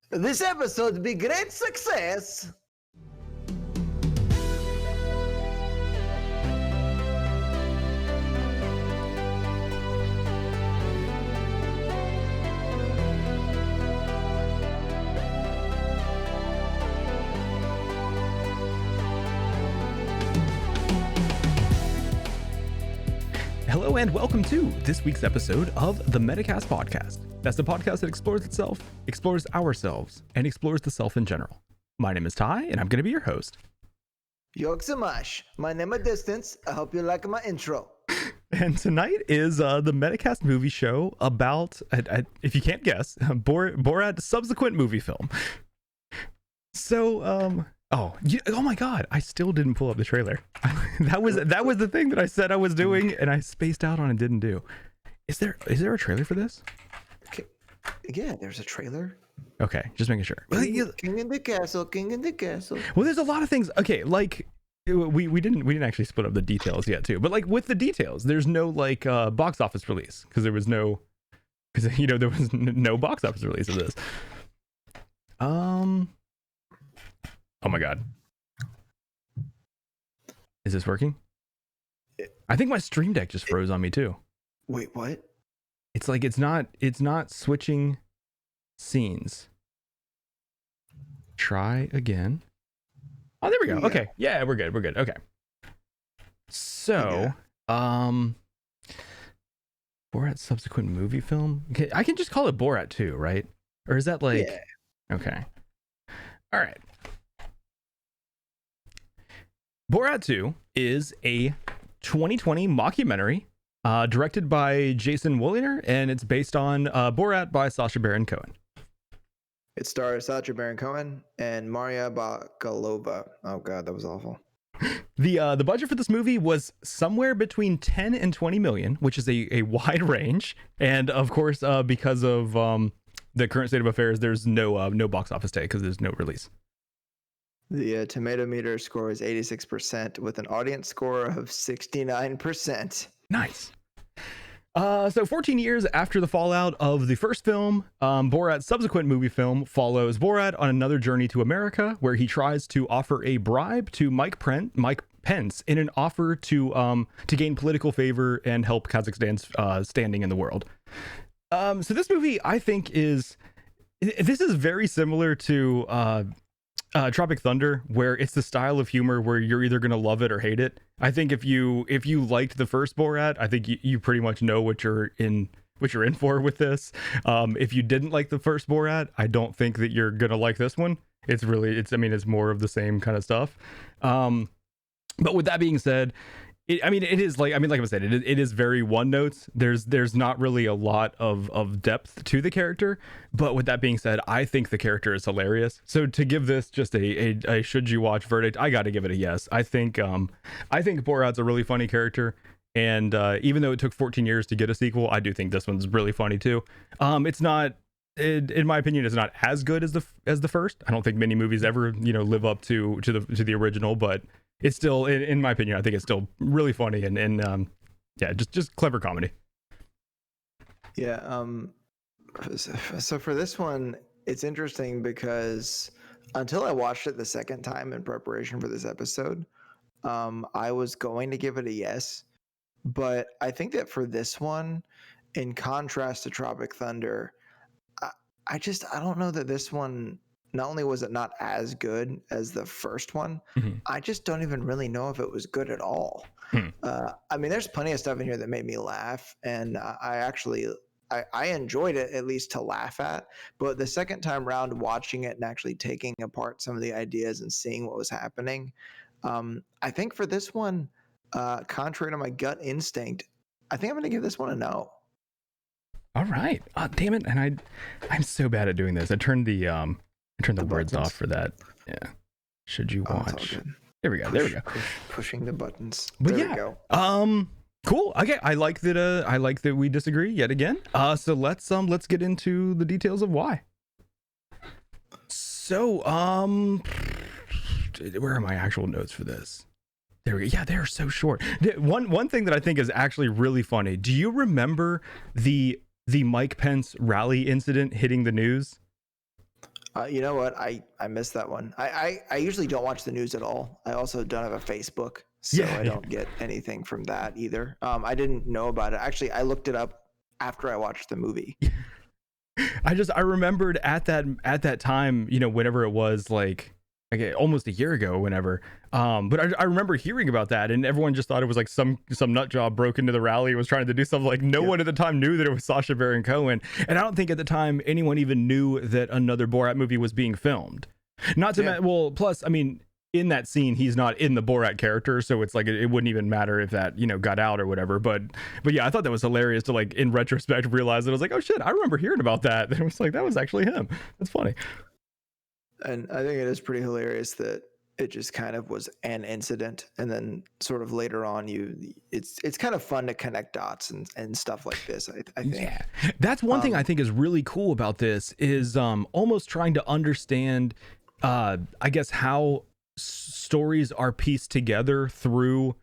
This episode be great success. Hello and welcome to this week's episode of the Metacast podcast. That's the podcast that explores itself, explores ourselves, and explores the self in general. My name is Ty, and I'm going to be your host. Yoksamash, my name is Distance. I hope you like my intro. And tonight is the Metacast movie show about, if you can't guess, Borat Subsequent Moviefilm. So, oh my God! I still didn't pull up the trailer. that was the thing that I said I was doing, and I spaced out on and didn't do. Is there a trailer for this? Okay. Yeah, there's a trailer. Okay, just making sure. King in the castle. King in the castle. Well, there's a lot of things. Okay, like we didn't actually split up the details yet too. But like with the details, there's no like box office release because there was no box office release of this. Oh my God. Is this working? I think my Stream Deck just froze on me too. Wait, what? It's like it's not switching scenes. Try again. Oh, there we go. Yeah. Okay. Yeah, we're good. Okay. So, Borat Subsequent Moviefilm. Okay, I can just call it Borat 2, right? Or is that like Okay. All right. Borat 2 is a 2020 mockumentary directed by Jason Woliner, and it's based on Borat by Sacha Baron Cohen. It stars Sacha Baron Cohen and Maria Bakalova. Oh God, that was awful. The budget for this movie was somewhere between 10 and 20 million, which is a wide range. And of course, because of the current state of affairs, there's no box office day because there's no release. The tomato meter score is 86% with an audience score of 69%. Nice. So 14 years after the fallout of the first film, Borat's subsequent movie film follows Borat on another journey to America, where he tries to offer a bribe to Mike Pence in an offer to gain political favor and help Kazakhstan's standing in the world. So this movie, I think, is very similar to Tropic Thunder, where it's the style of humor where you're either going to love it or hate it. I think if you liked the first Borat, I think you pretty much know what you're in for with this. If you didn't like the first Borat, I don't think that you're going to like this one. It's more of the same kind of stuff. But with that being said, it is like I said, it is very one notes. There's not really a lot of depth to the character. But with that being said, I think the character is hilarious. So to give this just a should you watch verdict, I got to give it a yes. I think Borat's a really funny character. And even though it took 14 years to get a sequel, I do think this one's really funny too. It's not, in my opinion, it's not as good as the first. I don't think many movies ever live up to the original, but it's still, in my opinion, I think it's still really funny and just clever comedy. Yeah. So for this one, it's interesting because until I watched it the second time in preparation for this episode, I was going to give it a yes, but I think that for this one, in contrast to Tropic Thunder, I don't know that this one. Not only was it not as good as the first one, I just don't even really know if it was good at all. There's plenty of stuff in here that made me laugh, and I enjoyed it, at least to laugh at. But the second time around, watching it and actually taking apart some of the ideas and seeing what was happening, I think for this one, contrary to my gut instinct, I think I'm going to give this one a no. All right. Damn it. And I'm so bad at doing this. I turned the words off for that. Yeah. Should you watch? There we go. Pushing the buttons. But there we go. Cool. Okay. I like that we disagree yet again. So let's get into the details of why. So, where are my actual notes for this? There we go. Yeah, they're so short. One thing that I think is actually really funny. Do you remember the the Mike Pence rally incident hitting the news? You know what? I missed that one. I usually don't watch the news at all. I also don't have a Facebook, so Yeah, I don't get anything from that either. I didn't know about it. Actually, I looked it up after I watched the movie. I remembered at that time, you know, whenever it was like almost a year ago, whenever. But I remember hearing about that, and everyone just thought it was like some nut job broke into the rally and was trying to do something. Like no one at the time knew that it was Sacha Baron Cohen, and I don't think at the time anyone even knew that another Borat movie was being filmed. Not to well, plus, I mean, in that scene, he's not in the Borat character, so it's like it wouldn't even matter if that, you know, got out or whatever. But yeah, I thought that was hilarious to, like, in retrospect, realize that I was like, oh shit, I remember hearing about that. And it was like, that was actually him. That's funny. And I think it is pretty hilarious that it just kind of was an incident, and then sort of later on, it's kind of fun to connect dots and stuff like this. I think. Yeah, that's one thing I think is really cool about this is almost trying to understand, I guess, how stories are pieced together through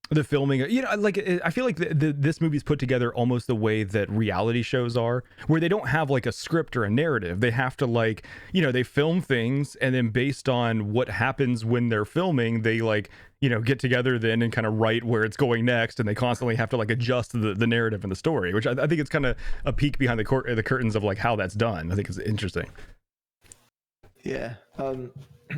the filming. You know, like I feel like this movie's put together almost the way that reality shows are, where they don't have like a script or a narrative. They have to, like, you know, they film things, and then based on what happens when they're filming, they, like, you know, get together then and kind of write where it's going next, and they constantly have to, like, adjust the narrative and the story, which I think it's kind of a peek behind the curtains of, like, how that's done. I think it's interesting. Yeah.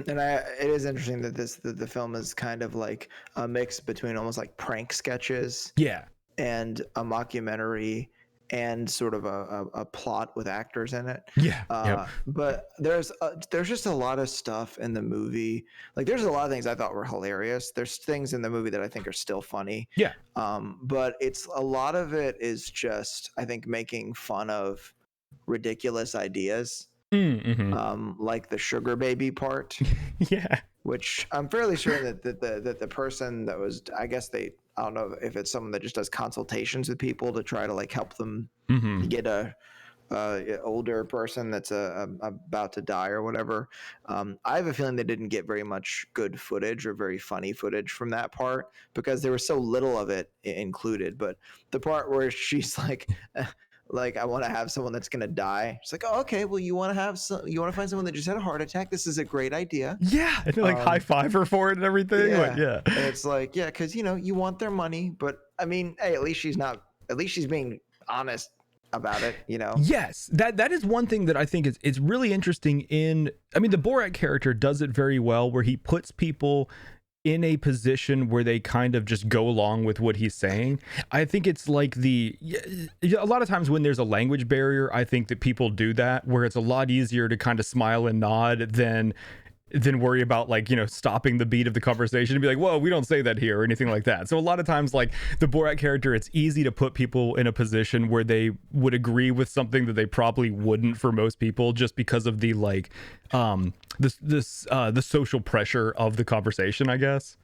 And it is interesting that the film is kind of like a mix between almost like prank sketches, and a mockumentary, and sort of a plot with actors in it. But there's just a lot of stuff in the movie. Like, there's a lot of things I thought were hilarious. There's things in the movie that I think are still funny. But it's a lot of it is just, I think, making fun of ridiculous ideas. Like the sugar baby part. Which I'm fairly sure that the person that was, I guess I don't know if it's someone that just does consultations with people to try to, like, help them get a older person that's about to die or whatever. I have a feeling they didn't get very much good footage or very funny footage from that part, because there was so little of it included. But the part where she's like, I want to have someone that's gonna die. She's like, oh, okay. Well, you want to find someone that just had a heart attack. This is a great idea. Yeah, and like high five her for it and everything. And it's like, yeah, because, you know, you want their money, but I mean, hey, at least she's being honest about it, you know. Yes, that is one thing that I think it's really interesting I mean, the Borat character does it very well, where he puts people in a position where they kind of just go along with what he's saying. I think it's like a lot of times when there's a language barrier, I think that people do that, where it's a lot easier to kind of smile and nod than worry about, like, you know, stopping the beat of the conversation and be like, whoa, we don't say that here or anything like that. So a lot of times, like, the Borat character, it's easy to put people in a position where they would agree with something that they probably wouldn't for most people, just because of the, like, the social pressure of the conversation, I guess.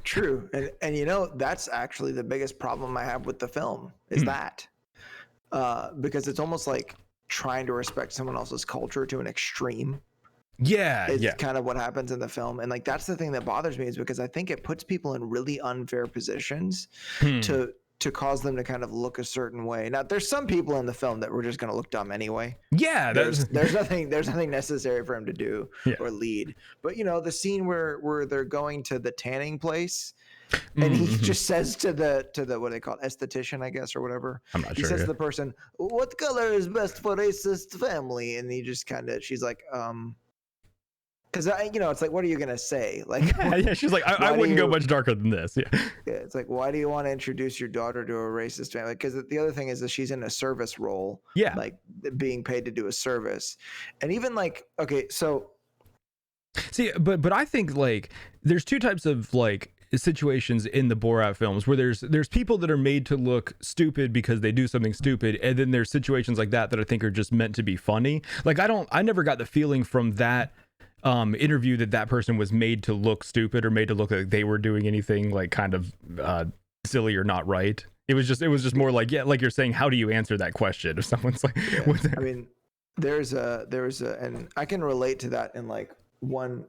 True. And you know, that's actually the biggest problem I have with the film is that because it's almost like trying to respect someone else's culture to an extreme. It's kind of what happens in the film. And, like, that's the thing that bothers me, is because I think it puts people in really unfair positions to cause them to kind of look a certain way. Now, there's some people in the film that were just going to look dumb anyway. There's nothing necessary for him to do or lead. But, you know, the scene where they're going to the tanning place, and he just says to the what do they call it, esthetician, I guess, or whatever. I'm not sure. He says to the person, "What color is best for racist family?" And he just she's like, because, you know, it's like, what are you gonna say? Like, she's like, I wouldn't go much darker than this. It's like, why do you want to introduce your daughter to a racist family? Because the other thing is that she's in a service role, like being paid to do a service, and even like, okay, so see, but I think, like, there's two types of, like, situations in the Borat films where there's people that are made to look stupid because they do something stupid, and then there's situations like that I think are just meant to be funny. Like, I never got the feeling from that interview that person was made to look stupid or made to look like they were doing anything, like, kind of silly or not right. It was just more like, like you're saying, how do you answer that question if someone's like, I mean, there's a and I can relate to that in, like, one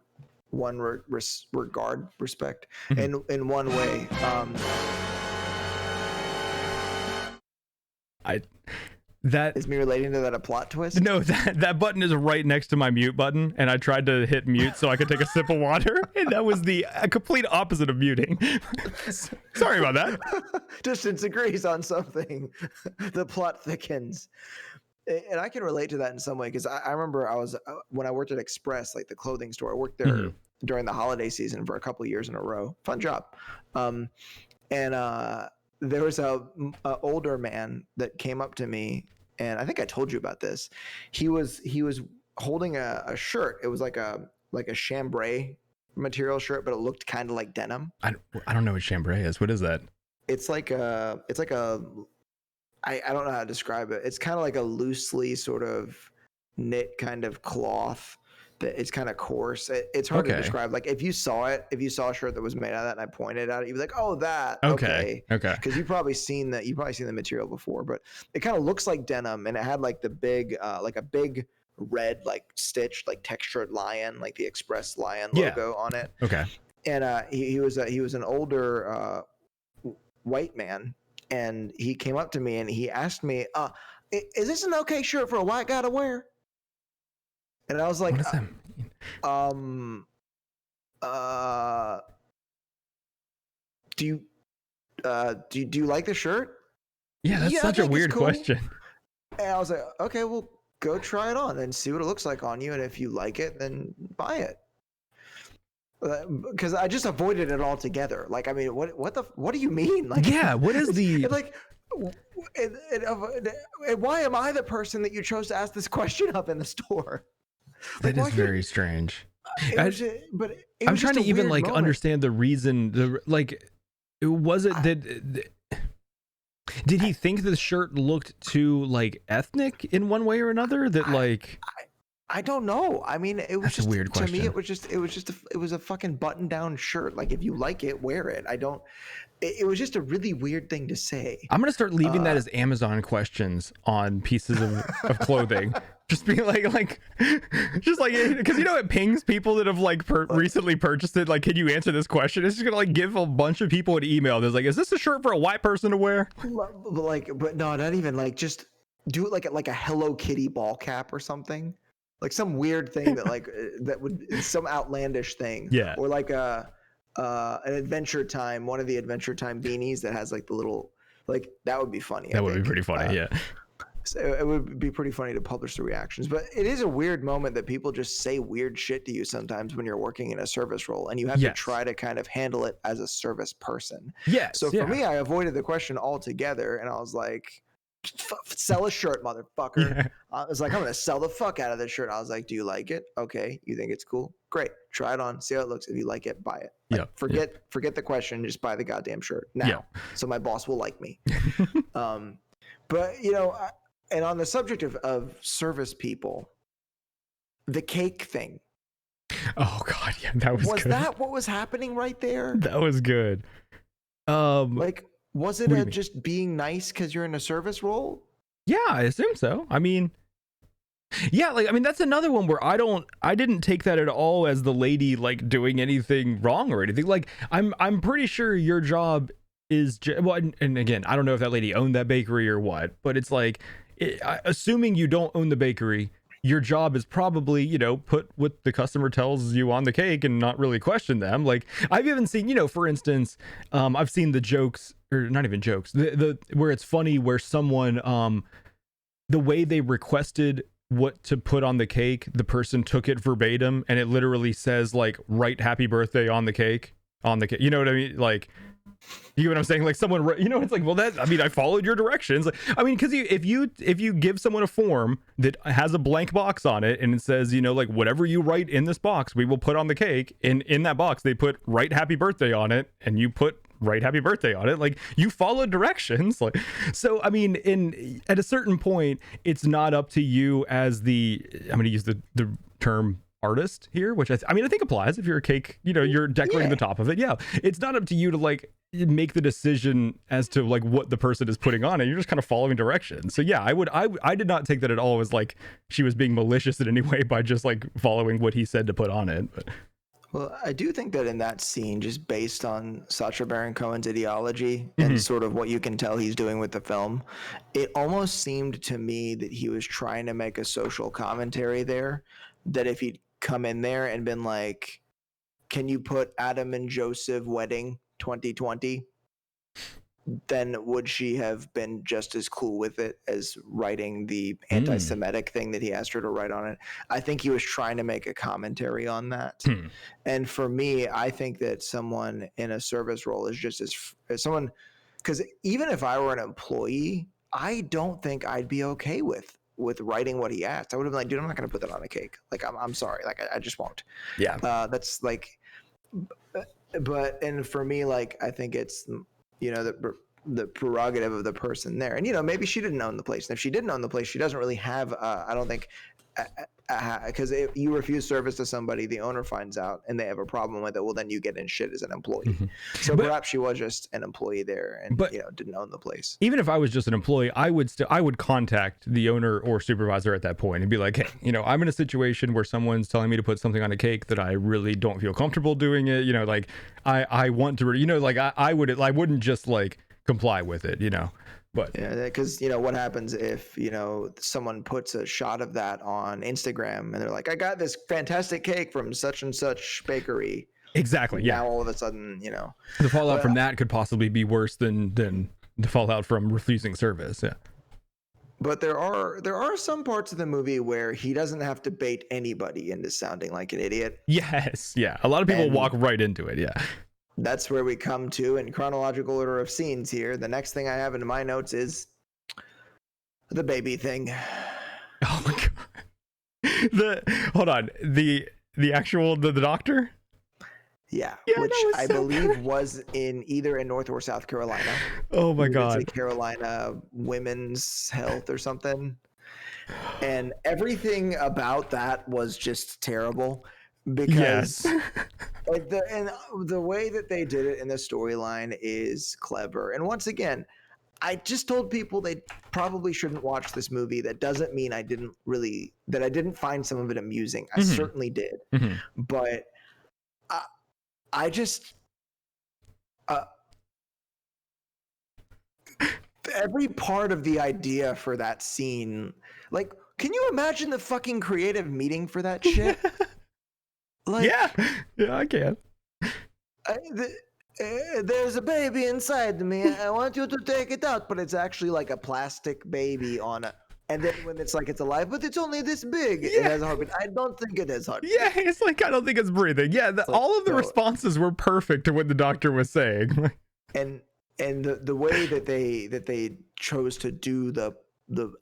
respect, in one way. That is me relating to that a plot twist? No, that button is right next to my mute button, and I tried to hit mute so I could take a sip of water, and that was the complete opposite of muting. Sorry about that. Distance agrees on something. The plot thickens. And I can relate to that in some way, because I remember when I worked at Express, like the clothing store, I worked there during the holiday season for a couple of years in a row. Fun job. And there was a older man that came up to me, and I think I told you about this. He was holding a shirt. It was like a chambray material shirt, but it looked kind of like denim. I don't know what chambray is. What is that? It's like a I don't know how to describe it. It's kind of like a loosely sort of knit kind of cloth. It's kind of coarse. It's hard to describe. Like if you saw a shirt that was made out of that and I pointed at it, you'd be like, oh, that. Okay. Because you've probably seen the material before, but it kind of looks like denim, and it had like the big, like a big red, like stitched, like textured lion, like the Express lion logo on it. Okay. And he was an older white man, and he came up to me and he asked me, is this an okay shirt for a white guy to wear? And I was like, what does that mean? Do you like the shirt? Yeah, that's such a weird question. And I was like, okay, well, go try it on and see what it looks like on you, and if you like it, then buy it. Because I just avoided it altogether. Like, I mean, what do you mean? Like, yeah, what is the like? And why am I the person that you chose to ask this question up in the store? That is very strange. I'm trying to even like understand the reason. Did he think the shirt looked too like ethnic in one way or another? I don't know. I mean, it was just a weird question. To me, it was a fucking button down shirt. Like, if you like it, wear it. It was just a really weird thing to say. I'm going to start leaving that as Amazon questions on pieces of clothing. Just being like, just like, because it pings people that have recently purchased it. Like, can you answer this question? It's just going to like give a bunch of people an email that's like, is this a shirt for a white person to wear? But no, not even like, just do it like a Hello Kitty ball cap or something. Like some weird thing that would some outlandish thing. Yeah. Or like an Adventure Time, one of the Adventure Time beanies that has like the little, like, that would be funny. That would be pretty funny. Yeah. So it would be pretty funny to publish the reactions, but it is a weird moment that people just say weird shit to you sometimes when you're working in a service role, and you have to try to kind of handle it as a service person. Yeah. So for me, I avoided the question altogether, and I was like, sell a shirt, motherfucker. Yeah. I was like, I'm gonna sell the fuck out of this shirt. I was like, do you like it? Okay, you think it's cool? Great, try it on, see how it looks. If you like it, buy it. Forget the question, just buy the goddamn shirt now, so my boss will like me. But and on the subject of service people, the cake thing. Oh god, yeah, that was good. That what was happening right there? That was good. Was it just being nice because you're in a service role? Yeah, I assume so. I mean, that's another one where I didn't take that at all as the lady like doing anything wrong or anything. Like, I'm pretty sure your job is and again, I don't know if that lady owned that bakery or what, but it's like, assuming you don't own the bakery, your job is probably, put what the customer tells you on the cake and not really question them. Like, I've even seen, for instance, I've seen the jokes, or not even jokes, the where it's funny, where someone, the way they requested what to put on the cake, the person took it verbatim, and it literally says like, write happy birthday on the cake, you know what I mean? Like, you know what I'm saying? Like, someone, it's like, well, I followed your directions. Like, because if you give someone a form that has a blank box on it and it says, like, whatever you write in this box, we will put on the cake. And in that box, they put write happy birthday on it, and you put write happy birthday on it. Like, you follow directions. Like, so, at a certain point, it's not up to you as I'm going to use the term artist here, which I think applies if you're a cake, you're decorating the top of it. Yeah. It's not up to you to like make the decision as to like what the person is putting on it. You're just kind of following directions. So yeah, I did not take that at all as like she was being malicious in any way by just like following what he said to put on it. But Well, I do think that in that scene, just based on Sacha Baron Cohen's ideology and sort of what you can tell he's doing with the film, it almost seemed to me that he was trying to make a social commentary there. That if he'd come in there and been like, "Can you put Adam and Joseph wedding 2020?" then would she have been just as cool with it as writing the anti-Semitic thing that he asked her to write on it? I think he was trying to make a commentary on that. And for me, I think that someone in a service role is just as someone, because even if I were an employee, I don't think I'd be okay with writing what he asked. I would have been like, dude, I'm not going to put that on a cake. Like, I'm sorry. Like, I just won't. Yeah. That's like, but, and for me, like, I think it's, you know, the prerogative of the person there. And, you know, maybe she didn't own the place. And if she didn't own the place, she doesn't really have, I don't think, because if you refuse service to somebody, the owner finds out and they have a problem with it, well, then you get in shit as an employee. So perhaps she was just an employee there and, you know, didn't own the place. Even if I was just an employee, I would contact the owner or supervisor at that point and be like, hey, you know, I'm in a situation where someone's telling me to put something on a cake that I really don't feel comfortable doing it. You know, like I want to, you know, like I wouldn't just like comply with it, you know. But yeah, because, you know, what happens if, you know, someone puts a shot of that on Instagram and they're like, I got this fantastic cake from such and such bakery. Exactly. Yeah. Now all of a sudden, you know, the fallout from that could possibly be worse than the fallout from refusing service. Yeah. But there are some parts of the movie where he doesn't have to bait anybody into sounding like an idiot. Yes. Yeah. A lot of people walk right into it. Yeah. That's where we come to in chronological order of scenes here. The next thing I have in my notes is the baby thing. Oh my god. Hold on. The actual the doctor? Yeah, which I believe was either in North or South Carolina. Oh my god. It's Carolina Women's Health or something. And everything about that was just terrible. Because like the way that they did it in the storyline is clever. And once again, I just told people they probably shouldn't watch this movie. That doesn't mean I didn't find some of it amusing. I certainly did. But I just every part of the idea for that scene, like, can you imagine the fucking creative meeting for that shit? Like, yeah, I can. There's a baby inside me. I want you to take it out, but it's actually like a plastic baby on it. And then when it's like it's alive, but it's only this big. It has a heartbeat. I don't think it has heartbeat. Yeah, it's like I don't think it's breathing. Yeah, all of the responses were perfect to what the doctor was saying. And the way that they chose to do the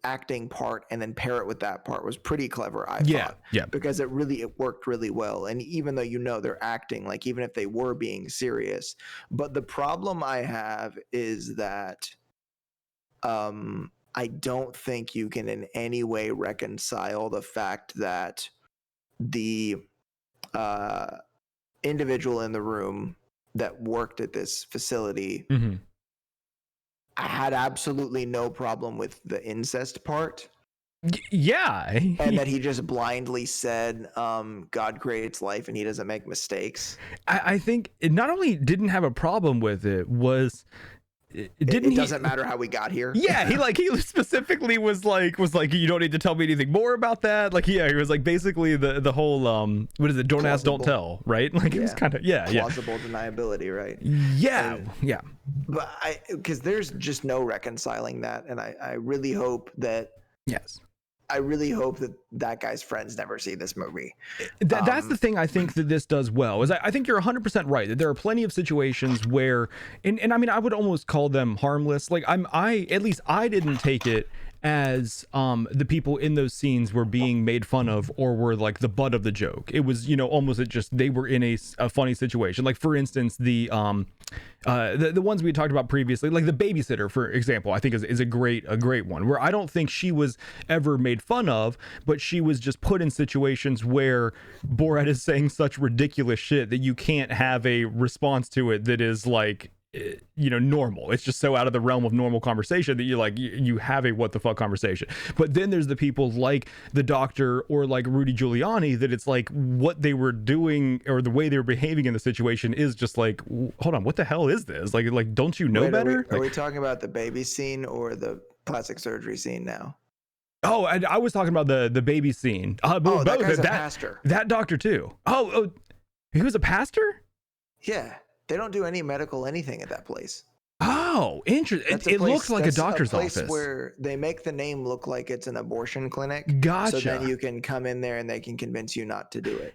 acting part and then pair it with that part was pretty clever, I thought. Yeah. Because it worked really well. And even though, you know, they're acting, like, even if they were being serious. But the problem I have is that I don't think you can in any way reconcile the fact that the individual in the room that worked at this facility I had absolutely no problem with the incest part. Yeah. And that he just blindly said, God creates life and he doesn't make mistakes. I think it not only didn't have a problem with it, it doesn't matter how we got here. Yeah, he specifically was like you don't need to tell me anything more about that. Like, yeah, he was like basically the whole what is it? Don't ask, don't tell, right? Like, it was kind of plausible deniability, right? Yeah, yeah. But because there's just no reconciling that, and I really hope that I really hope that guy's friends never see this movie. That's the thing I think that this does well, is I think you're 100% right that there are plenty of situations where, and I mean, I would almost call them harmless. Like at least I didn't take it as the people in those scenes were being made fun of or were like the butt of the joke. It was, you know, almost they were in a funny situation. Like, for instance, the ones we talked about previously, like the babysitter, for example, I think is a great one, where I don't think she was ever made fun of, but she was just put in situations where Borat is saying such ridiculous shit that you can't have a response to it that is like normal. It's just so out of the realm of normal conversation that you have a what the fuck conversation. But then there's the people like the doctor or like Rudy Giuliani that it's like what they were doing or the way they were behaving in the situation is just like, hold on, what the hell is this? Like don't you know Wait, better? Are we talking about the baby scene or the plastic surgery scene now? Oh, I was talking about the baby scene. That guy's a pastor. That doctor too. Oh, he was a pastor? Yeah. They don't do any medical anything at that place. Oh, interesting. It looks like a doctor's office where they make the name look like it's an abortion clinic. Gotcha. So then you can come in there and they can convince you not to do it.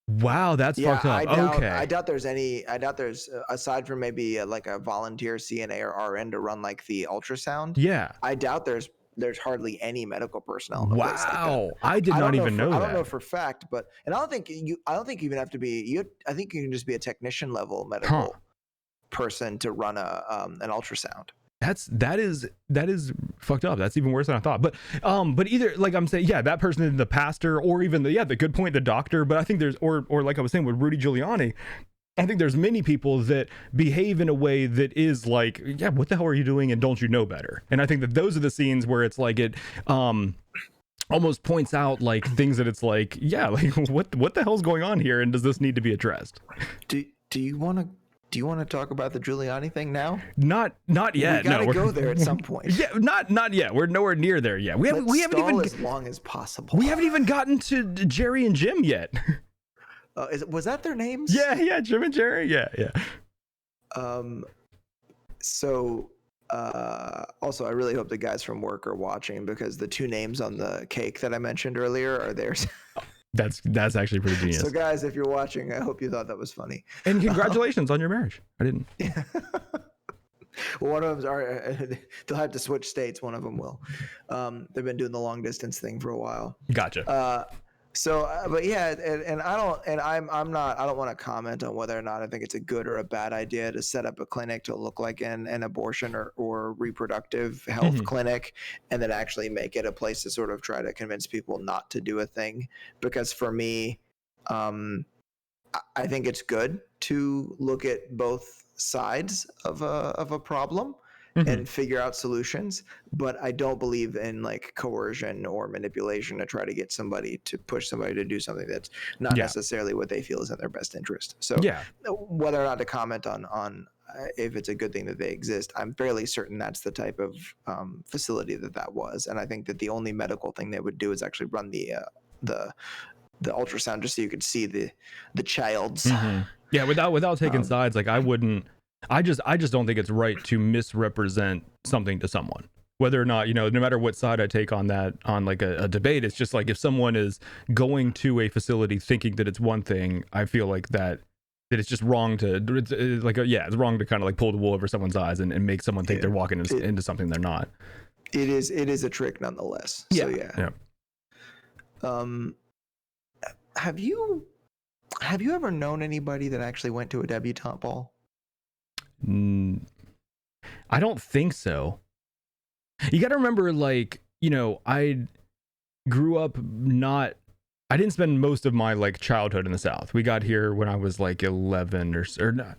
Wow, that's fucked up. I doubt there's aside from maybe like a volunteer CNA or RN to run like the ultrasound. Yeah. I doubt there's hardly any medical personnel in the place like that. I did not even know that. I don't know for fact, but I don't think you even have to be I think you can just be a technician level medical person to run an ultrasound. That is fucked up. That's even worse than I thought. But either like I'm saying, yeah, that person is the pastor or even the good point, the doctor. But I think there's or like I was saying with Rudy Giuliani, I think there's many people that behave in a way that is like, yeah, what the hell are you doing? And don't you know better? And I think that those are the scenes where it's like it almost points out like things that it's like, yeah, like what the hell's going on here? And does this need to be addressed? Do you want to talk about the Giuliani thing now? Not yet. We gotta go there at some point. Yeah, not yet. We're nowhere near there yet. We haven't even as long as possible. We haven't even gotten to Jerry and Jim yet. Was that their names? Yeah, Jim and Jerry. Yeah. So, also, I really hope the guys from work are watching because the two names on the cake that I mentioned earlier are theirs. That's actually pretty genius. So, guys, if you're watching, I hope you thought that was funny. And congratulations on your marriage. I didn't. Yeah. Well, one of them's they'll have to switch states. One of them will. They've been doing the long distance thing for a while. Gotcha. But yeah, and I don't want to comment on whether or not I think it's a good or a bad idea to set up a clinic to look like an abortion or reproductive health clinic, and then actually make it a place to sort of try to convince people not to do a thing. Because for me, I think it's good to look at both sides of a problem and figure out solutions, but I don't believe in like coercion or manipulation to try to get somebody to push somebody to do something that's not necessarily what they feel is in their best interest. So whether or not to comment on if it's a good thing that they exist, I'm fairly certain that's the type of facility that was, and I think that the only medical thing they would do is actually run the ultrasound just so you could see the child's. Yeah, without taking sides, like I wouldn't. I just don't think it's right to misrepresent something to someone. Whether or not, no matter what side I take on that, on like a debate, it's just like if someone is going to a facility thinking that it's one thing, I feel like that it's just wrong to, it's wrong to kind of like pull the wool over someone's eyes and make someone think they're walking into something they're not. It is a trick nonetheless. Yeah. So yeah. Have you ever known anybody that actually went to a debutante ball? I don't think so. You got to remember, like, I grew up I didn't spend most of my like childhood in the South. We got here when I was like 11 or not,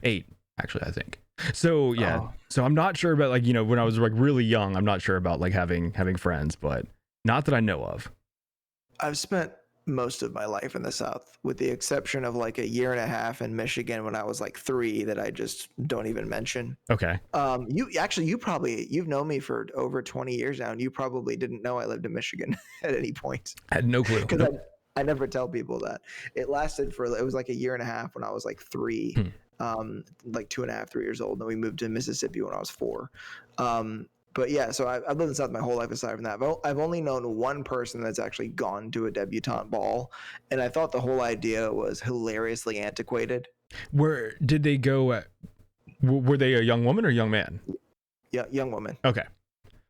8, actually, I think. So yeah. So I'm not sure about like, when I was like really young, I'm not sure about like having friends, but not that I know of. I've spent most of my life in the South, with the exception of like a year and a half in Michigan when I was like 3 that I just don't even mention. Okay. You've known me for over 20 years now, and you probably didn't know I lived in Michigan at any point. I had no clue. Because I never tell people that. It was like a year and a half when I was like 3, like 2.5, 3 years old. And then we moved to Mississippi when I was 4. But yeah, so I've lived in the South my whole life aside from that. I've only known one person that's actually gone to a debutante ball, and I thought the whole idea was hilariously antiquated. Where did they go? Were they a young woman or a young man? Yeah, young woman. Okay.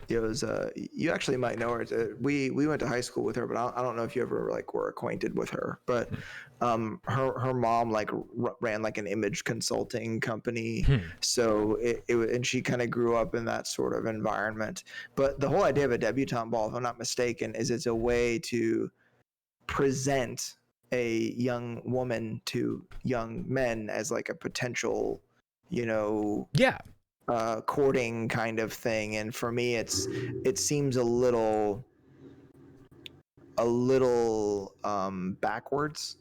It was you actually might know her. We went to high school with her, but I don't know if you ever like were acquainted with her. But her mom like ran like an image consulting company, so and she kind of grew up in that sort of environment. But the whole idea of a debutante ball, if I'm not mistaken, is it's a way to present a young woman to young men as like a potential Yeah. Courting kind of thing. And for me, it seems a little backwards.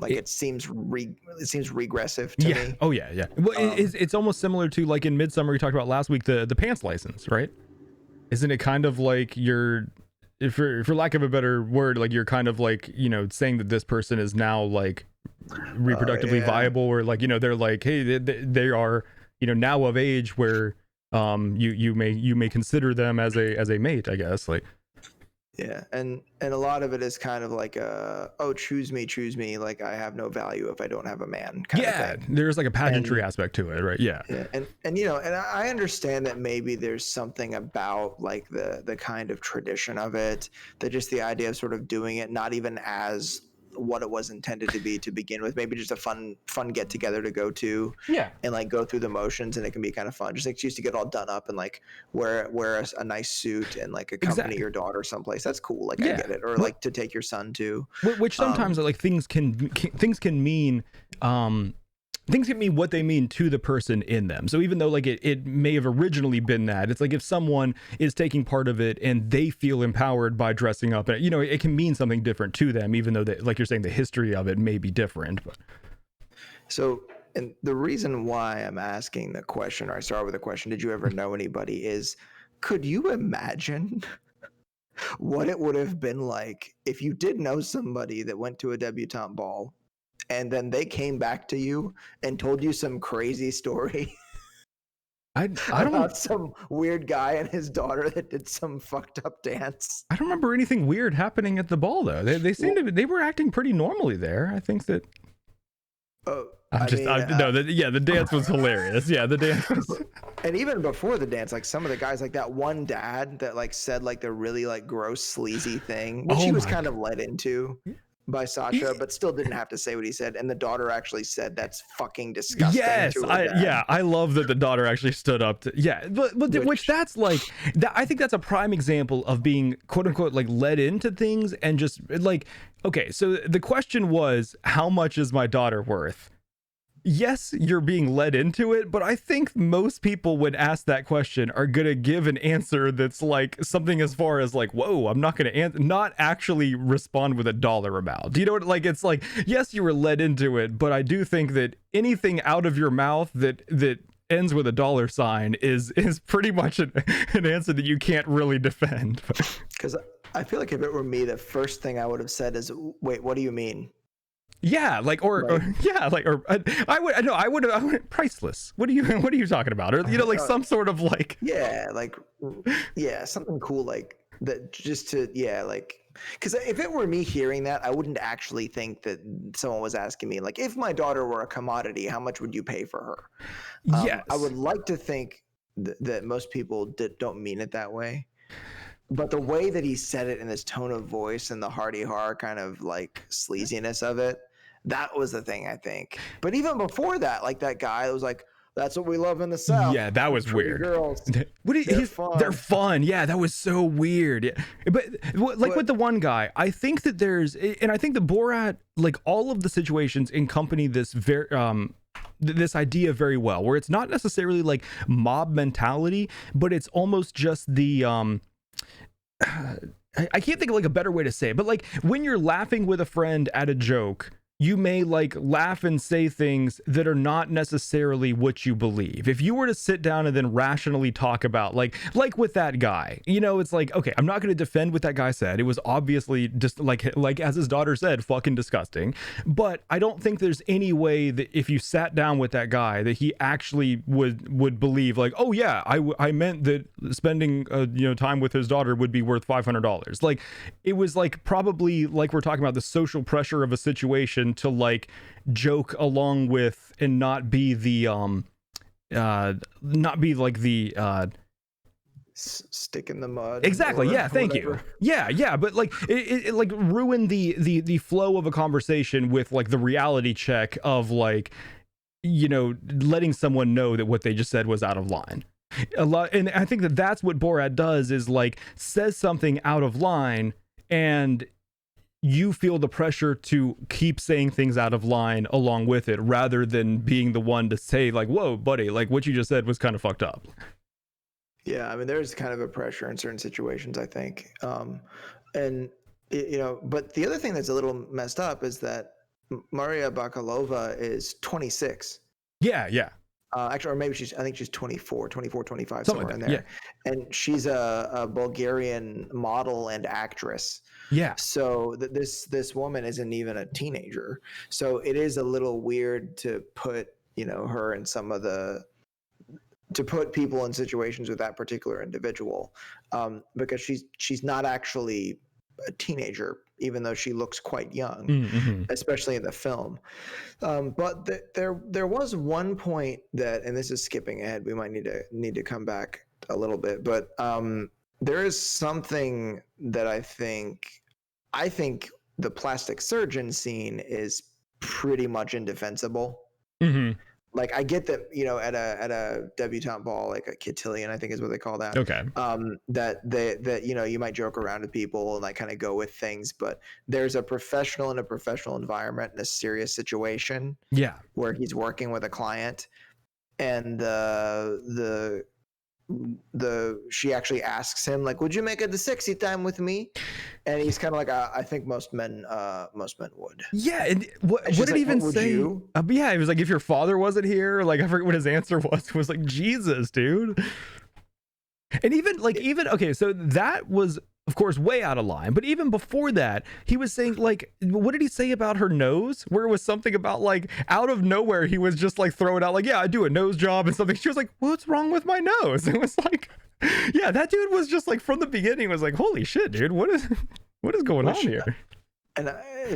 Like it seems regressive to me. Oh yeah. Well, it's almost similar to like in Midsummer we talked about last week, the pants license, right? Isn't it kind of like you're, if for lack of a better word, like you're kind of like, saying that this person is now like reproductively viable, or like, they're like, hey, they are, now of age where you may consider them as a mate, I guess. Like, yeah, and a lot of it is kind of like choose me, like I have no value if I don't have a man kind of thing. There's like a pageantry aspect to it, right? Yeah. And I understand that maybe there's something about like the kind of tradition of it, that just the idea of sort of doing it not even as what it was intended to be to begin with, maybe just a fun get together to go to, and like go through the motions, and it can be kind of fun, just like used to get all done up and like wear a nice suit and like accompany your daughter someplace. That's cool. Like I get it. Or like to take your son to, which sometimes like things can mean things can mean what they mean to the person in them. So even though like it may have originally been that, it's like if someone is taking part of it and they feel empowered by dressing up, it can mean something different to them, even though like you're saying, the history of it may be different. But so, and the reason why I'm asking the question, or I start with a question, did you ever know anybody, is could you imagine what it would have been like if you did know somebody that went to a debutante ball and then they came back to you and told you some crazy story I don't about some weird guy and his daughter that did some fucked up dance? I don't remember anything weird happening at the ball though. They seemed to be, they were acting pretty normally there. I think that the dance was hilarious. Yeah, the dance was... And even before the dance, like some of the guys, like that one dad that like said like the really like gross sleazy thing, which he was kind of led into by Sasha, but still didn't have to say what he said. And the daughter actually said, that's fucking disgusting. Yes, I love that the daughter actually stood up to, which that's like, that, I think that's a prime example of being quote unquote like led into things, and just like, okay, so the question was, how much is my daughter worth? Yes, you're being led into it, but I think most people, when asked that question, are gonna give an answer that's like something as far as like, whoa, I'm not gonna not actually respond with a dollar amount. Do you know what, like, it's like, yes, you were led into it, but I do think that anything out of your mouth that ends with a dollar sign is pretty much an answer that you can't really defend. Because I feel like if it were me, the first thing I would have said is, wait, what do you mean? Yeah, like, I would priceless. What are you talking about? Or, like some sort of like, something cool like that, just to, like, because if it were me hearing that, I wouldn't actually think that someone was asking me, like, if my daughter were a commodity, how much would you pay for her? Yes. I would like to think that most people don't mean it that way. But the way that he said it in his tone of voice and the hardy har kind of like sleaziness of it, that was the thing, I think. But even before that, like that guy was like, that's what we love in the South. Yeah, that was weird. Girls. They're fun. Yeah, that was so weird. Yeah. But with the one guy, I think that and I think the Borat, like all of the situations accompany this this idea very well, where it's not necessarily like mob mentality, but it's almost just the I can't think of like a better way to say it, but like when you're laughing with a friend at a joke, you may like laugh and say things that are not necessarily what you believe. If you were to sit down and then rationally talk about like with that guy, it's like, okay, I'm not going to defend what that guy said. It was obviously just like as his daughter said, fucking disgusting. But I don't think there's any way that if you sat down with that guy that he actually would believe like, oh yeah, I meant that spending time with his daughter would be worth $500. Like it was like probably like we're talking about the social pressure of a situation to like joke along with and not be the stick in the mud. Exactly. Yeah. Thank you. Yeah. But like it like ruined the flow of a conversation with like the reality check of like, letting someone know that what they just said was out of line. A lot. And I think that that's what Borat does, is like says something out of line, and you feel the pressure to keep saying things out of line along with it, rather than being the one to say like, whoa, buddy, like what you just said was kind of fucked up. Yeah, I mean, there's kind of a pressure in certain situations, I think. And, but the other thing that's a little messed up is that Maria Bakalova is 26. Yeah. Actually, or maybe I think she's 24, 25, Something somewhere in like there. that, And she's a Bulgarian model and actress. Yeah. So this woman isn't even a teenager. So it is a little weird to put, her in to put people in situations with that particular individual, because she's not actually a teenager, even though she looks quite young, especially in the film. But there was one point that, and this is skipping ahead, we might need to come back a little bit, but there is something that I think the plastic surgeon scene is pretty much indefensible. Like, I get that, at a debutante ball, like a cotillion, I think is what they call that. Okay. That you might joke around with people and like kind of go with things, but there's a professional in a professional environment in a serious situation. Yeah. Where he's working with a client, and she actually asks him like, "Would you make it the sexy time with me?" And he's kind of like, "I think most men would." Yeah, and what did he even say? Yeah, he was like, "If your father wasn't here," like I forget what his answer was. It was like, "Jesus, dude." And even okay, so that was of course way out of line, but even before that, he was saying like, what did he say about her nose? Where it was something about like out of nowhere, he was just like throwing out like, "Yeah, I do a nose job," and something. She was like, "What's wrong with my nose?" It was like, yeah, that dude was just like from the beginning was like, "Holy shit, dude, what is going on here?" And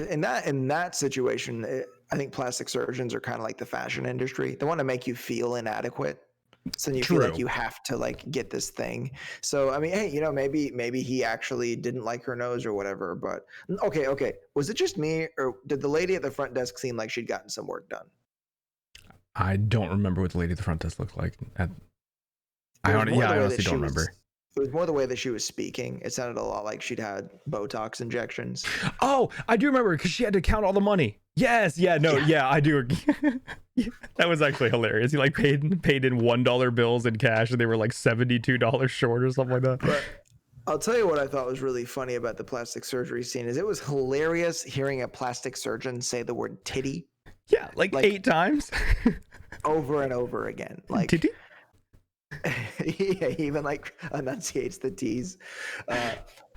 in that situation, I think plastic surgeons are kind of like the fashion industry. They want to make you feel inadequate, so you feel like you have to like get this thing. So I mean, hey, maybe he actually didn't like her nose or whatever. But okay, was it just me, or did the lady at the front desk seem like she'd gotten some work done? I don't remember what the lady at the front desk looked like. I honestly don't remember. It was more the way that she was speaking. It sounded a lot like she'd had Botox injections. Oh, I do remember, because she had to count all the money. Yes, yeah, no, yeah, I do. That was actually hilarious. He like paid in $1 bills in cash, and they were like $72 short or something like that. But I'll tell you what I thought was really funny about the plastic surgery scene is it was hilarious hearing a plastic surgeon say the word titty. Yeah, like 8 times. Over and over again. Like titty? Yeah, he even like enunciates the T's.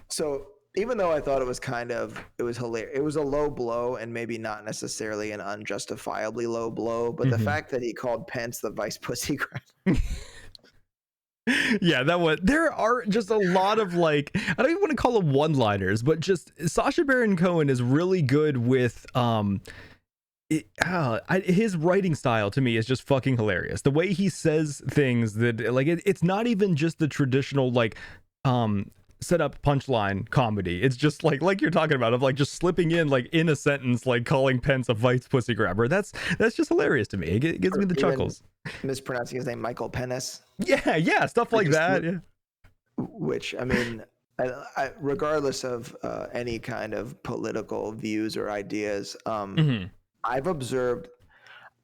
So even though I thought it was hilarious, it was a low blow, and maybe not necessarily an unjustifiably low blow, but the fact that he called Pence the vice pussy grabber. Yeah, there are just a lot of like, I don't even want to call them one-liners, but just Sacha Baron Cohen is really good with his writing style to me is just fucking hilarious. The way he says things that like it's not even just the traditional like set up punchline comedy. It's just like you're talking about, of like just slipping in like in a sentence like calling Pence a vice pussy grabber. That's just hilarious to me. It gives me the chuckles. Mispronouncing his name, Michael Penis. Yeah, stuff like that. Yeah. Which, I mean, I regardless of any kind of political views or ideas, I've observed,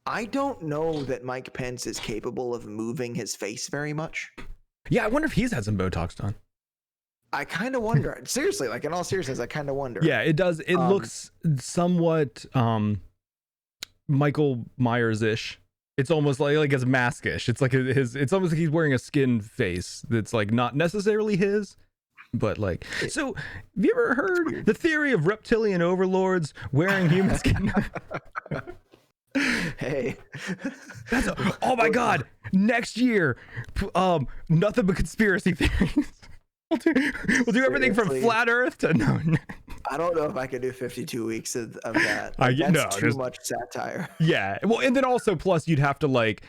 I don't know that Mike Pence is capable of moving his face very much. Yeah, I wonder if he's had some Botox done. I kind of wonder. Seriously, like in all seriousness, I kind of wonder. Yeah, it does. It looks somewhat Michael Myers-ish. It's almost like it's maskish. It's like it's almost like he's wearing a skin face that's like not necessarily his. But like, so have you ever heard the theory of reptilian overlords wearing human skin? Hey, oh my god! Next year, nothing but conspiracy theories. We'll do everything from flat Earth to no. I don't know if I could do 52 weeks of that. That's too much satire. Yeah, well, and then also plus you'd have to like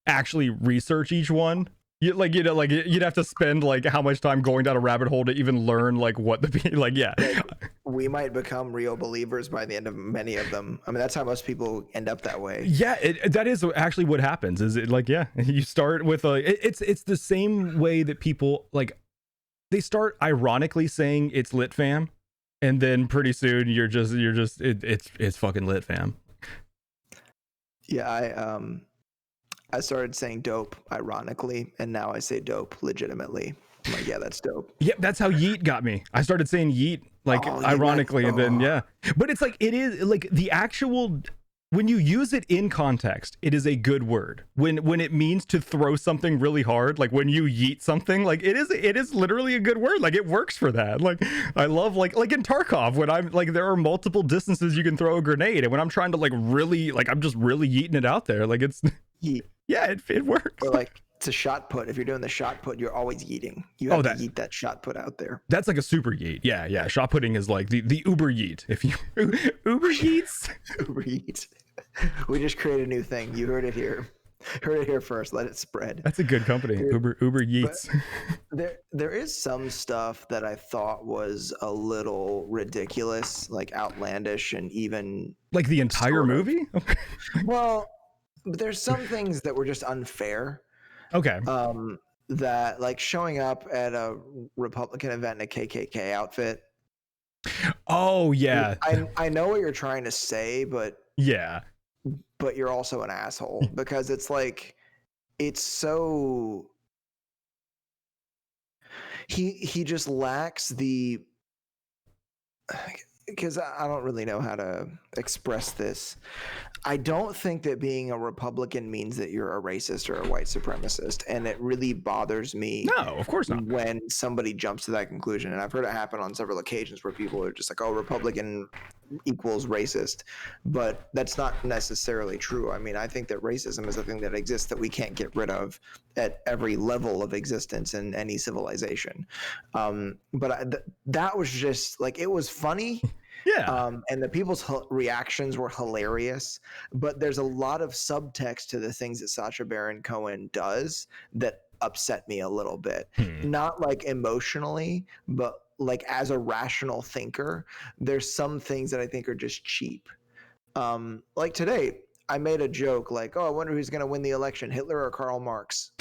actually research each one. You'd have to spend like how much time going down a rabbit hole to even learn like what we might become real believers by the end of many of them. I mean, that's how most people end up that way. Yeah, that is actually what happens. Is it like, yeah, you start with it's the same way that people like they start ironically saying it's lit fam, and then pretty soon it's fucking lit, fam. Yeah, I started saying dope ironically, and now I say dope legitimately. I'm like, yeah, that's dope. Yep, that's how yeet got me. I started saying yeet ironically, and then yeah. But it's like, it is like the actual, when you use it in context, it is a good word. When it means to throw something really hard, like when you yeet something, like it is literally a good word. Like it works for that. Like I love like in Tarkov, when I'm like, there are multiple distances you can throw a grenade, and when I'm trying to like really, like I'm just really yeeting it out there, like it's yeet. Yeah, it works. Or like it's a shot put. If you're doing the shot put, you're always yeeting. You have to yeet that shot put out there. That's like a super yeet. Yeah. Shot putting is like the Uber yeet. If you Uber yeets. Uber yeet. We just created a new thing. You heard it here. Heard it here first. Let it spread. That's a good company. Uber yeets. There is some stuff that I thought was a little ridiculous, like outlandish, and even like the entire movie. Well, but there's some things that were just unfair. Okay. That like showing up at a Republican event in a KKK outfit. Oh yeah. I know what you're trying to say, but yeah. But you're also an asshole, because it's like, it's so, he just lacks the, because I don't really know how to express this. I don't think that being a Republican means that you're a racist or a white supremacist, and it really bothers me. No, of course not. When somebody jumps to that conclusion, and I've heard it happen on several occasions where people are just like, "Oh, Republican equals racist," but that's not necessarily true. I mean, I think that racism is a thing that exists that we can't get rid of at every level of existence in any civilization. But that was just like, it was funny. Yeah. And the people's reactions were hilarious, but there's a lot of subtext to the things that Sacha Baron Cohen does that upset me a little bit. Not like emotionally, but like as a rational thinker, there's some things that I think are just cheap. Like today, I made a joke like, "Oh, I wonder who's going to win the election, Hitler or Karl Marx?"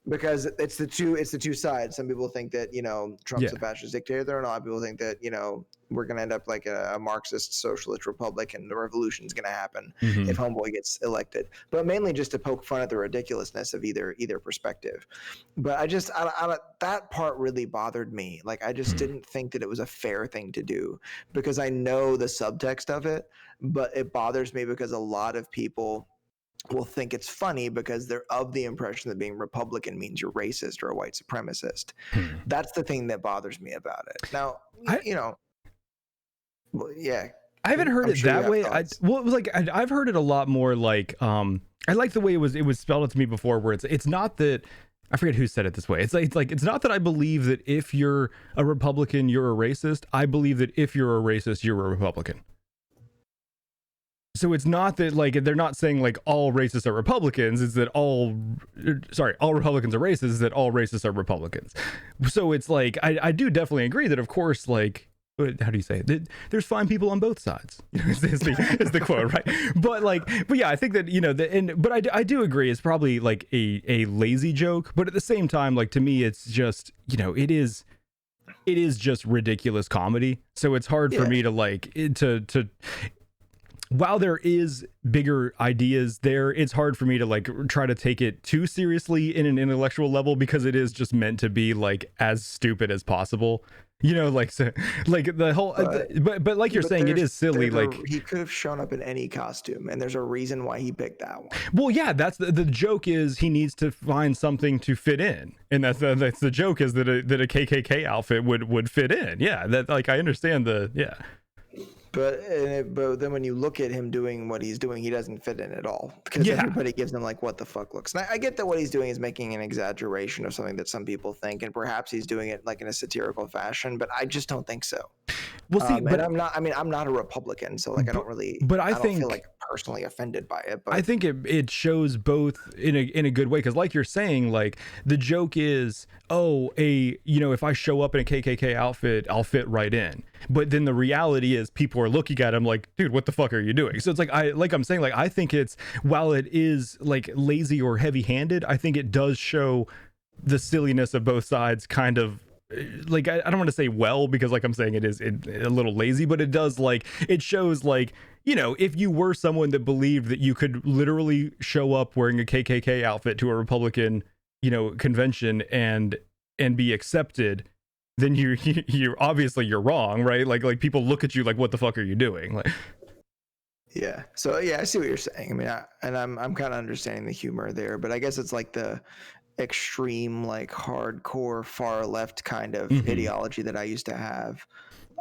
Because it's the two sides. Some people think that, Trump's a fascist dictator, and a lot of people think that, we're going to end up like a Marxist socialist republic, and the revolution's going to happen if Homeboy gets elected. But mainly just to poke fun at the ridiculousness of either perspective. But I that part really bothered me. Like, I just didn't think that it was a fair thing to do, because I know the subtext of it, but it bothers me because a lot of people will think it's funny because they're of the impression that being Republican means you're racist or a white supremacist. That's the thing that bothers me about it. Now, well, yeah. I haven't heard it that way. It was like, I've heard it a lot more like, I like the way it was spelled out to me before, where it's not that, I forget who said it this way. It's like it's not that I believe that if you're a Republican, you're a racist. I believe that if you're a racist, you're a Republican. So it's not that like, they're not saying like all racists are Republicans. It's that all Republicans are racist. It's that all racists are Republicans. So it's like, I do definitely agree that, of course, like, how do you say it? There's fine people on both sides. Is the quote, right? But yeah, I think that, but I do agree. It's probably like a lazy joke, but at the same time, like, to me, it's just, it is just ridiculous comedy. So it's hard for me to like to while there is bigger ideas there, it's hard for me to like try to take it too seriously in an intellectual level, because it is just meant to be like as stupid as possible. Like, so, like the whole, but like you're saying, it is silly. Like, he could have shown up in any costume, and there's a reason why he picked that one. Well, yeah, that's the joke, is he needs to find something to fit in, and that's the joke, is that a KKK outfit would fit in. Yeah, that, like, I understand But then when you look at him doing what he's doing, he doesn't fit in at all, because everybody gives him like, what the fuck looks. And I get that what he's doing is making an exaggeration of something that some people think, and perhaps he's doing it like in a satirical fashion, but I just don't think so. Well, see, but I'm not a Republican, so like, I don't feel like personally offended by it. But I think it shows both in a good way, because like you're saying, like, the joke is, if I show up in a KKK outfit, I'll fit right in. But then the reality is, people are looking at him like, dude, what the fuck are you doing? So it's like, I'm saying, like, I think it's, while it is like lazy or heavy-handed, I think it does show the silliness of both sides kind of like I don't want to say well, because like I'm saying it is a little lazy, but it does, like, it shows, like, you know, if you were someone that believed that you could literally show up wearing a KKK outfit to a Republican, you know, convention and be accepted, then you're obviously you're wrong, right? Like people look at you like, what the fuck are you doing? Like, yeah. So yeah, I see what you're saying. I mean, I'm kind of understanding the humor there, but I guess it's like the extreme, like hardcore far left kind of ideology that I used to have.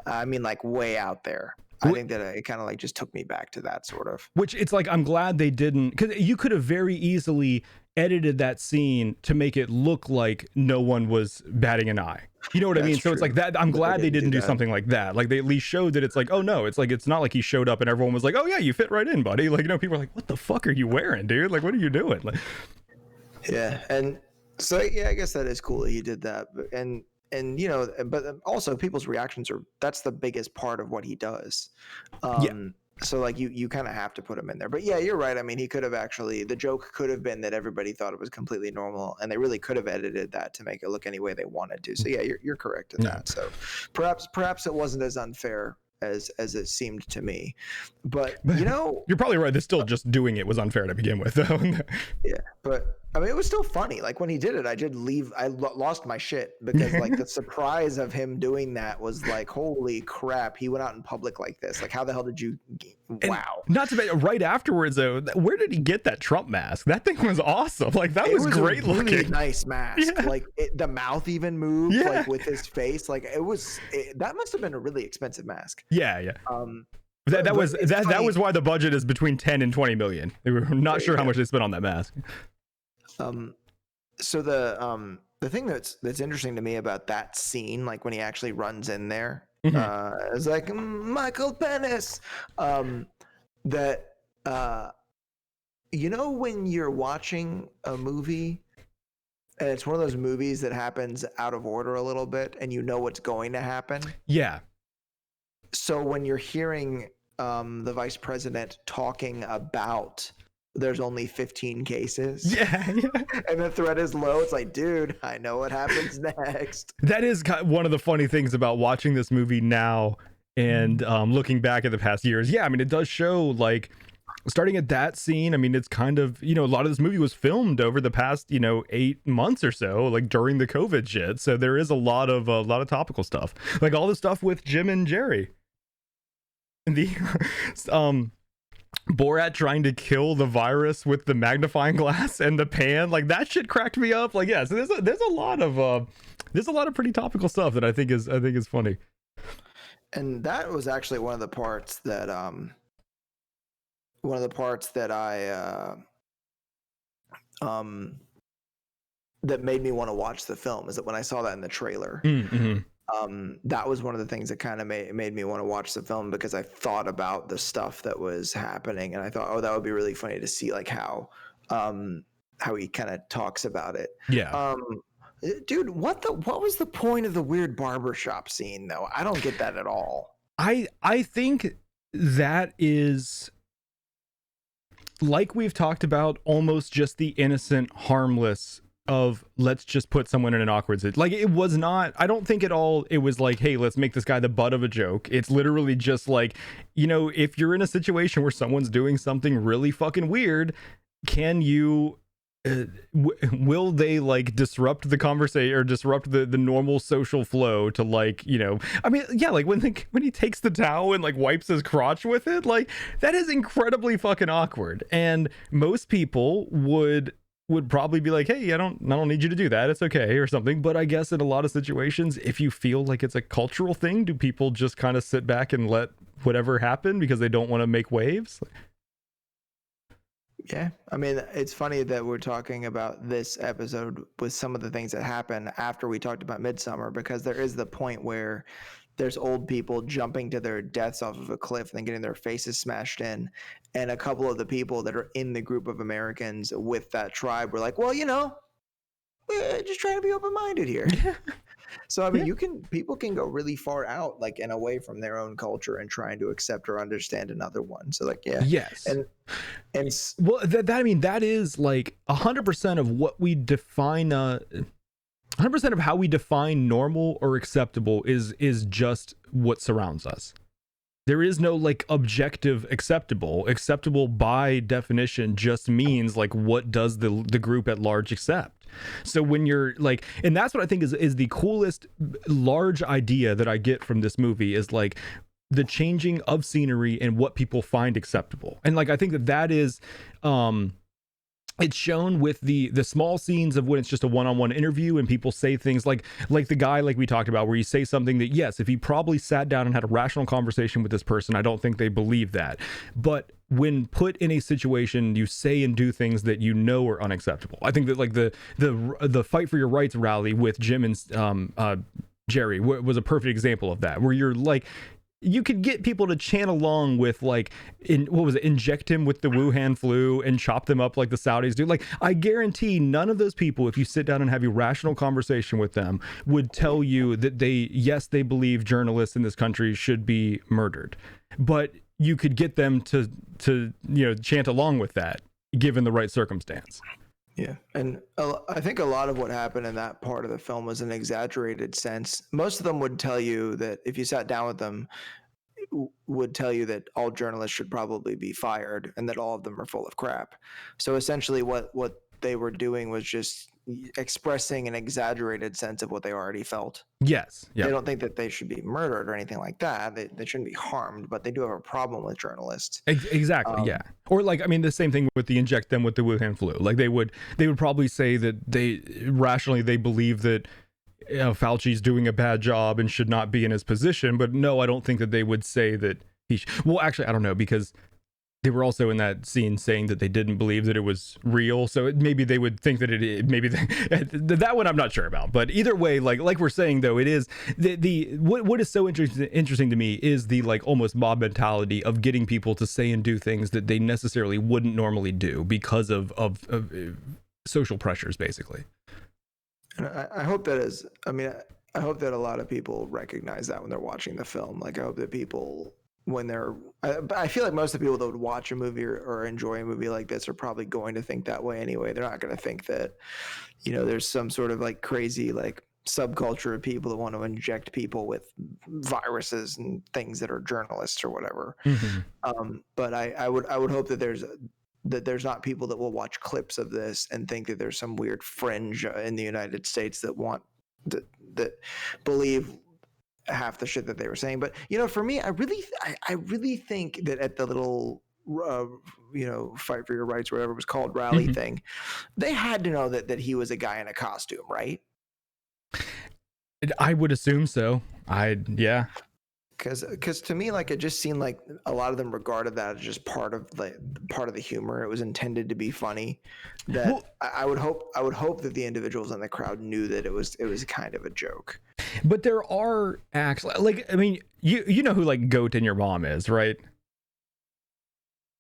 I mean, like way out there. I think that it kind of like just took me back to that sort of. Which it's like, I'm glad they didn't, because you could have very easily edited that scene to make it look like no one was batting an eye. You know what I mean? So it's like that. I'm glad they didn't do something like that. Like they at least showed that it's like, oh no, it's like, it's not like he showed up and everyone was like, oh yeah, you fit right in, buddy. Like, you know, people are like, what the fuck are you wearing, dude? Like, what are you doing? Like, yeah, and so yeah, I guess that is cool that he did that, and you know, but also people's reactions that's the biggest part of what he does. Yeah. So like you kind of have to put him in there. But yeah, you're right. I mean, he could have actually, the joke could have been that everybody thought it was completely normal, and they really could have edited that to make it look any way they wanted to. So yeah, you're correct in that. So perhaps it wasn't as unfair as it seemed to me. But you know, you're probably right. They're still just doing it was unfair to begin with, though. Yeah, but I mean, it was still funny. Like when he did it, I did leave. I lost my shit because like the surprise of him doing that was like, holy crap! He went out in public like this. Like, how the hell did you? Wow. And not to mention, right afterwards, though, where did he get that Trump mask? That thing was awesome. Like that was great a really looking. Nice mask. Yeah. Like the mouth even moved like with his face. Like that must have been a really expensive mask. Yeah. That was why the budget is between 10 and 20 million. They were not sure how much they spent on that mask. So the thing that's interesting to me about that scene, like when he actually runs in there, is like Michael Penis. That you know, when you're watching a movie and it's one of those movies that happens out of order a little bit, and you know what's going to happen. Yeah. So when you're hearing the vice president talking about there's only 15 cases. Yeah. And the threat is low. It's like, dude, I know what happens next. That is one of the funny things about watching this movie now and looking back at the past years. Yeah, I mean, it does show, like, starting at that scene, I mean, it's kind of, you know, a lot of this movie was filmed over the past, you know, 8 months or so, like during the COVID shit. So there is a lot of topical stuff, like all the stuff with Jim and Jerry. And the Borat trying to kill the virus with the magnifying glass and the pan, like that shit cracked me up. Like, yeah, so there's a lot of pretty topical stuff that I think is funny. And that was actually one of the parts that I that made me want to watch the film, is that when I saw that in the trailer. That was one of the things that kind of made me want to watch the film, because I thought about the stuff that was happening, and I thought, oh, that would be really funny to see, like how he kind of talks about it. Yeah. Dude, what was the point of the weird barbershop scene though? I don't get that at all. I think that is, like we've talked about, almost just the innocent, harmless of let's just put someone in an awkward situation. Like, it was not, I don't think at all it was like, hey, let's make this guy the butt of a joke. It's literally just like, you know, if you're in a situation where someone's doing something really fucking weird, can you will they like disrupt the conversation or disrupt the normal social flow to, like, you know, I mean, yeah, like when he takes the towel and like wipes his crotch with it, like that is incredibly fucking awkward, and most people would probably be like, hey, I don't need you to do that, it's okay, or something. But I guess in a lot of situations, if you feel like it's a cultural thing, do people just kind of sit back and let whatever happen because they don't want to make waves? Yeah, I mean, it's funny that we're talking about this episode with some of the things that happen after we talked about Midsommar, because there is the point where there's old people jumping to their deaths off of a cliff and then getting their faces smashed in. And a couple of the people that are in the group of Americans with that tribe were like, well, you know, we're just trying to be open-minded here. So, I mean, people can go really far out, like, and away from their own culture and trying to accept or understand another one. So, like, yeah. Yes. And well, I mean, that is like 100% of what we define 100% of how we define normal or acceptable is just what surrounds us. There is no like objective acceptable. Acceptable by definition just means like what does the group at large accept. So when you're like, and that's what I think is the coolest large idea that I get from this movie is like the changing of scenery and what people find acceptable. And like I think that is it's shown with the small scenes of when it's just a one-on-one interview and people say things like the guy like we talked about, where you say something that, yes, if he probably sat down and had a rational conversation with this person, I don't think they believe that. But when put in a situation, you say and do things that you know are unacceptable. I think that like the Fight for Your Rights rally with Jim and Jerry was a perfect example of that, where you're like, you could get people to chant along with like, inject him with the Wuhan flu and chop them up like the Saudis do. Like, I guarantee none of those people, if you sit down and have a rational conversation with them, would tell you that they believe journalists in this country should be murdered. But you could get them to chant along with that, given the right circumstance. Yeah, and I think a lot of what happened in that part of the film was an exaggerated sense. Most of them would tell you that if you sat down with them, would tell you that all journalists should probably be fired and that all of them are full of crap. So essentially what they were doing was just expressing an exaggerated sense of what they already felt. Yes. Yeah. They don't think that they should be murdered or anything like that. They shouldn't be harmed, but they do have a problem with journalists. Exactly. Yeah. Or like, I mean, the same thing with the inject them with the Wuhan flu. Like they would probably say that they rationally believe that Fauci's doing a bad job and should not be in his position. But no, I don't think that they would say that well, actually, I don't know, because they were also in that scene saying that they didn't believe that it was real. So maybe they would think that that one I'm not sure about. But either way, like we're saying, though, it is what is so interesting to me is the like almost mob mentality of getting people to say and do things that they necessarily wouldn't normally do because of social pressures, basically. And I hope that is, I mean, I hope that a lot of people recognize that when they're watching the film. Like, I hope that people, when they're, I feel like most of the people that would watch a movie or enjoy a movie like this are probably going to think that way anyway. They're not going to think that, there's some sort of like crazy, like subculture of people that want to inject people with viruses and things that are journalists or whatever. Mm-hmm. But I would hope that there's not people that will watch clips of this and think that there's some weird fringe in the United States that want that believe half the shit that they were saying. But for me, I really think that at the little Fight for Your Rights, whatever it was called, rally Mm-hmm. thing, they had to know that he was a guy in a costume, right? I would assume so. Yeah. Because to me, like, it just seemed like a lot of them regarded that as just part of the humor. It was intended to be funny. That I would hope that the individuals in the crowd knew that it was kind of a joke. But there are acts like, I mean, you know who like Goat and Your Mom is, right?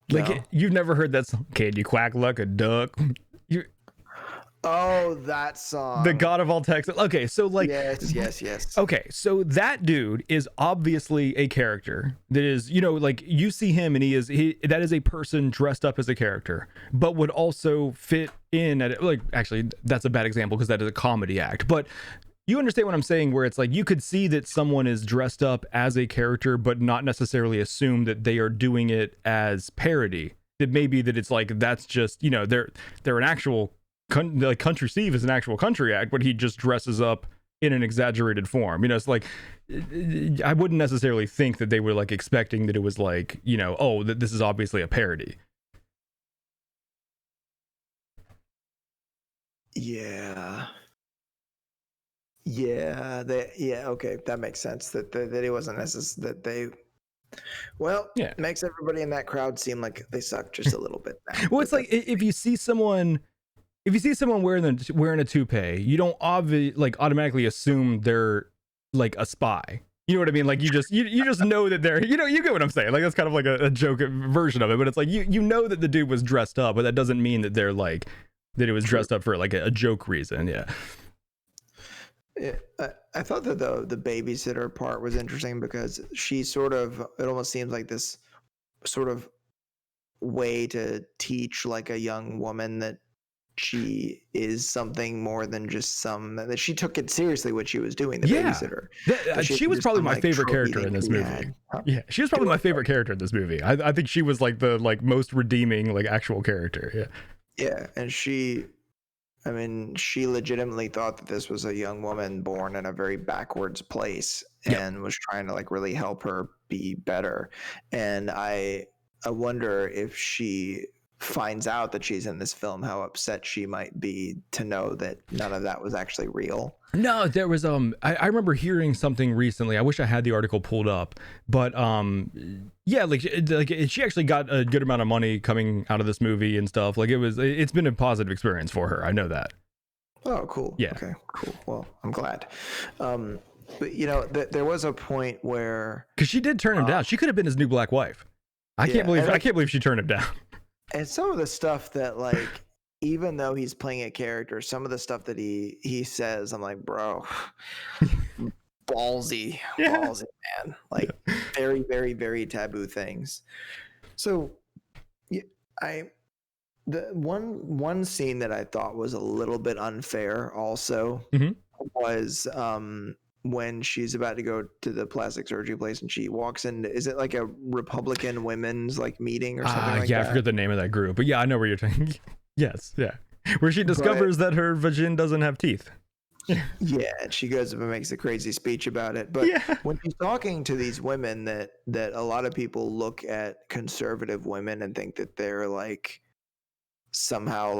Like, No. you've never heard that song? Can you quack like a duck? Oh, that song. The God of all Texas. Okay, so like, yes. Okay, so that dude is obviously a character that is, like you see him and that is a person dressed up as a character, but would also fit in at like, actually that's a bad example because that is a comedy act, but you understand what I'm saying, where it's like you could see that someone is dressed up as a character, but not necessarily assume that they are doing it as parody. That maybe that it's like, that's just, they're an actual like Country Steve is an actual country act, but he just dresses up in an exaggerated form. It's like, I wouldn't necessarily think that they were like expecting that it was like, that this is obviously a parody. Yeah. Okay, that makes sense. That it wasn't necessary that they. Well, yeah, makes everybody in that crowd seem like they suck just a little bit now. Well, it's like if you see someone wearing a toupee, you don't automatically assume they're like a spy. You know what I mean? Like you just know that they're, you get what I'm saying. Like that's kind of like a joke version of it, but it's like you know that the dude was dressed up, but that doesn't mean that they're like that it was dressed up for like a joke reason. Yeah. I thought that the babysitter part was interesting because she it almost seems like this sort of way to teach like a young woman that she is something more than just that she took it seriously what she was doing, the Yeah. babysitter. She was probably my favorite character in this movie. Huh? Yeah, she was probably my favorite character in this movie. I think she was like the most redeeming actual character. Yeah. Yeah, and she legitimately thought that this was a young woman born in a very backwards place and was trying to really help her be better. And I wonder if she finds out that she's in this film, how upset she might be to know that none of that was actually real. No, there was I remember hearing something recently. I wish I had the article pulled up, but yeah, she actually got a good amount of money coming out of this movie and stuff. It's been a positive experience for her. I know that. Oh, cool. Yeah. Okay, cool. Well, I'm glad. But there was a point where, because she did turn him down. She could have been his new black wife. I can't believe she turned him down. And some of the stuff that even though he's playing a character, some of the stuff that he says, I'm like, bro, ballsy man. Very, very, very taboo things. So the one scene that I thought was a little bit unfair also was when she's about to go to the plastic surgery place and she walks in. Is it like a Republican women's meeting or something like that? I forget the name of that group, but yeah, I know where you're talking. Yes, yeah. Where she discovers that her vagina doesn't have teeth. Yeah, and she goes up and makes a crazy speech about it. But when she's talking to these women that a lot of people look at conservative women and think that they're somehow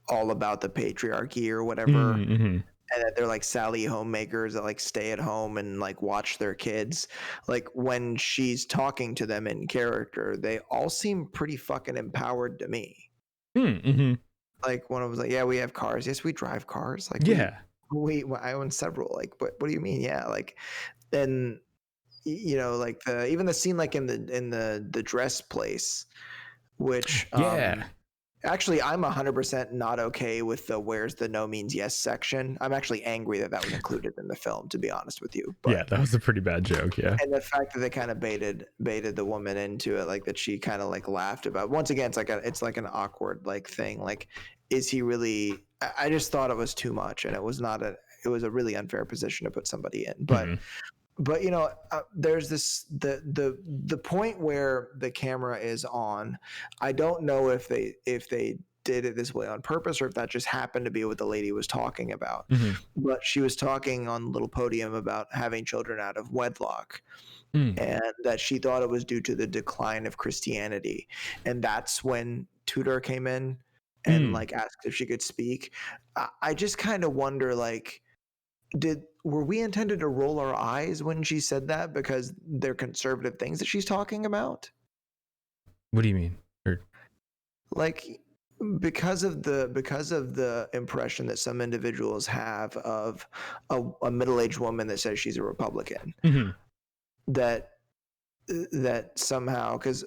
all about the patriarchy or whatever, and that they're Sally homemakers that stay at home and watch their kids. When she's talking to them in character, they all seem pretty fucking empowered to me. One of them was yeah, we have cars. Yes, we drive cars. I own several. What do you mean? Yeah, and even the scene in the dress place, which actually, I'm 100% not okay with the "where's the no means yes" section. I'm actually angry that was included in the film, to be honest with you. But, yeah, that was a pretty bad joke. Yeah, and the fact that they kind of baited the woman into it, that she kind of laughed about. Once again, it's an awkward thing. Is he really? I just thought it was too much, and it was a really unfair position to put somebody in. But. But there's the point where the camera is on. I don't know if they did it this way on purpose or if that just happened to be what the lady was talking about. But she was talking on the little podium about having children out of wedlock, and that she thought it was due to the decline of Christianity. And that's when Tudor came in and asked if she could speak. I just kind of wonder were we intended to roll our eyes when she said that because they're conservative things that she's talking about? What do you mean? Because of the impression that some individuals have of a middle-aged woman that says she's a Republican, that somehow, because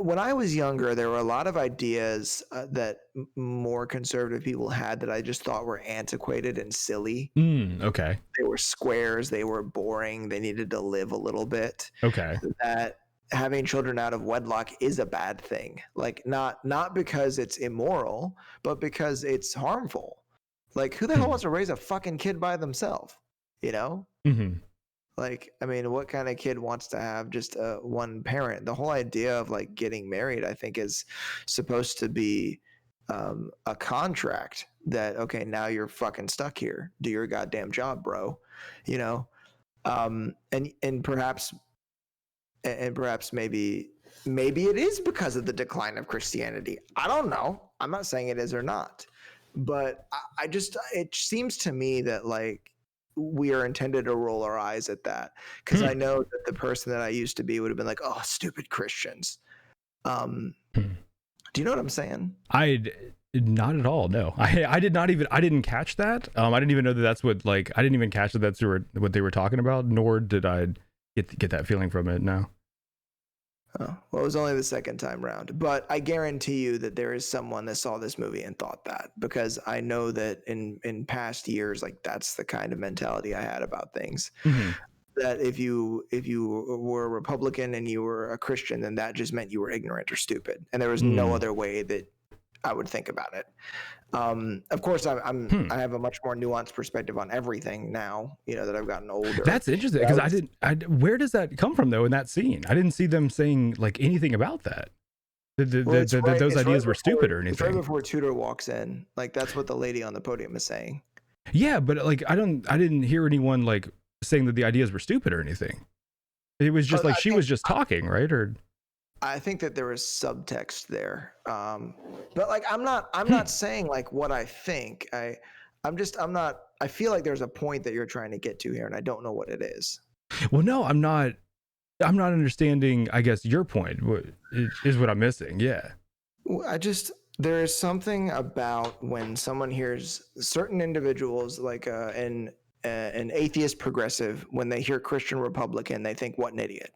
when I was younger, there were a lot of ideas that more conservative people had that I just thought were antiquated and silly. Okay. They were squares. They were boring. They needed to live a little bit. Okay. That having children out of wedlock is a bad thing. Not because it's immoral, but because it's harmful. Who the hell wants to raise a fucking kid by themselves? What kind of kid wants to have just one parent? The whole idea of getting married, I think, is supposed to be a contract that, okay, now you're fucking stuck here. Do your goddamn job, bro. And perhaps maybe it is because of the decline of Christianity. I don't know. I'm not saying it is or not, but it seems to me that we are intended to roll our eyes at that, because I know that the person that I used to be would have been oh, stupid Christians. Do you know what I'm saying? Not at all. No, I didn't catch that. I didn't even know that's what I didn't even catch that that's what they were talking about, nor did I get that feeling from it. No. Oh, well, it was only the second time round, but I guarantee you that there is someone that saw this movie and thought that, because I know that in past years, that's the kind of mentality I had about things. that if you were a Republican and you were a Christian, then that just meant you were ignorant or stupid, and there was no other way that I would think about it. Of course, I have a much more nuanced perspective on everything now, that I've gotten older. That's interesting, because where does that come from though in that scene? I didn't see them saying like anything about that. Those ideas were stupid or anything. It's right before Tudor walks in. Like, that's what the lady on the podium is saying. Yeah, but like I didn't hear anyone like saying that the ideas were stupid or anything. It was just she was just talking, right? Or I think that there was subtext there. But like I'm not saying like what I think. I feel like there's a point that you're trying to get to here, and I don't know what it is. Well, no, I'm not understanding, I guess, your point. What is what I'm missing? Yeah. There is something about when someone hears certain individuals, like an atheist progressive, when they hear Christian Republican, they think, what an idiot.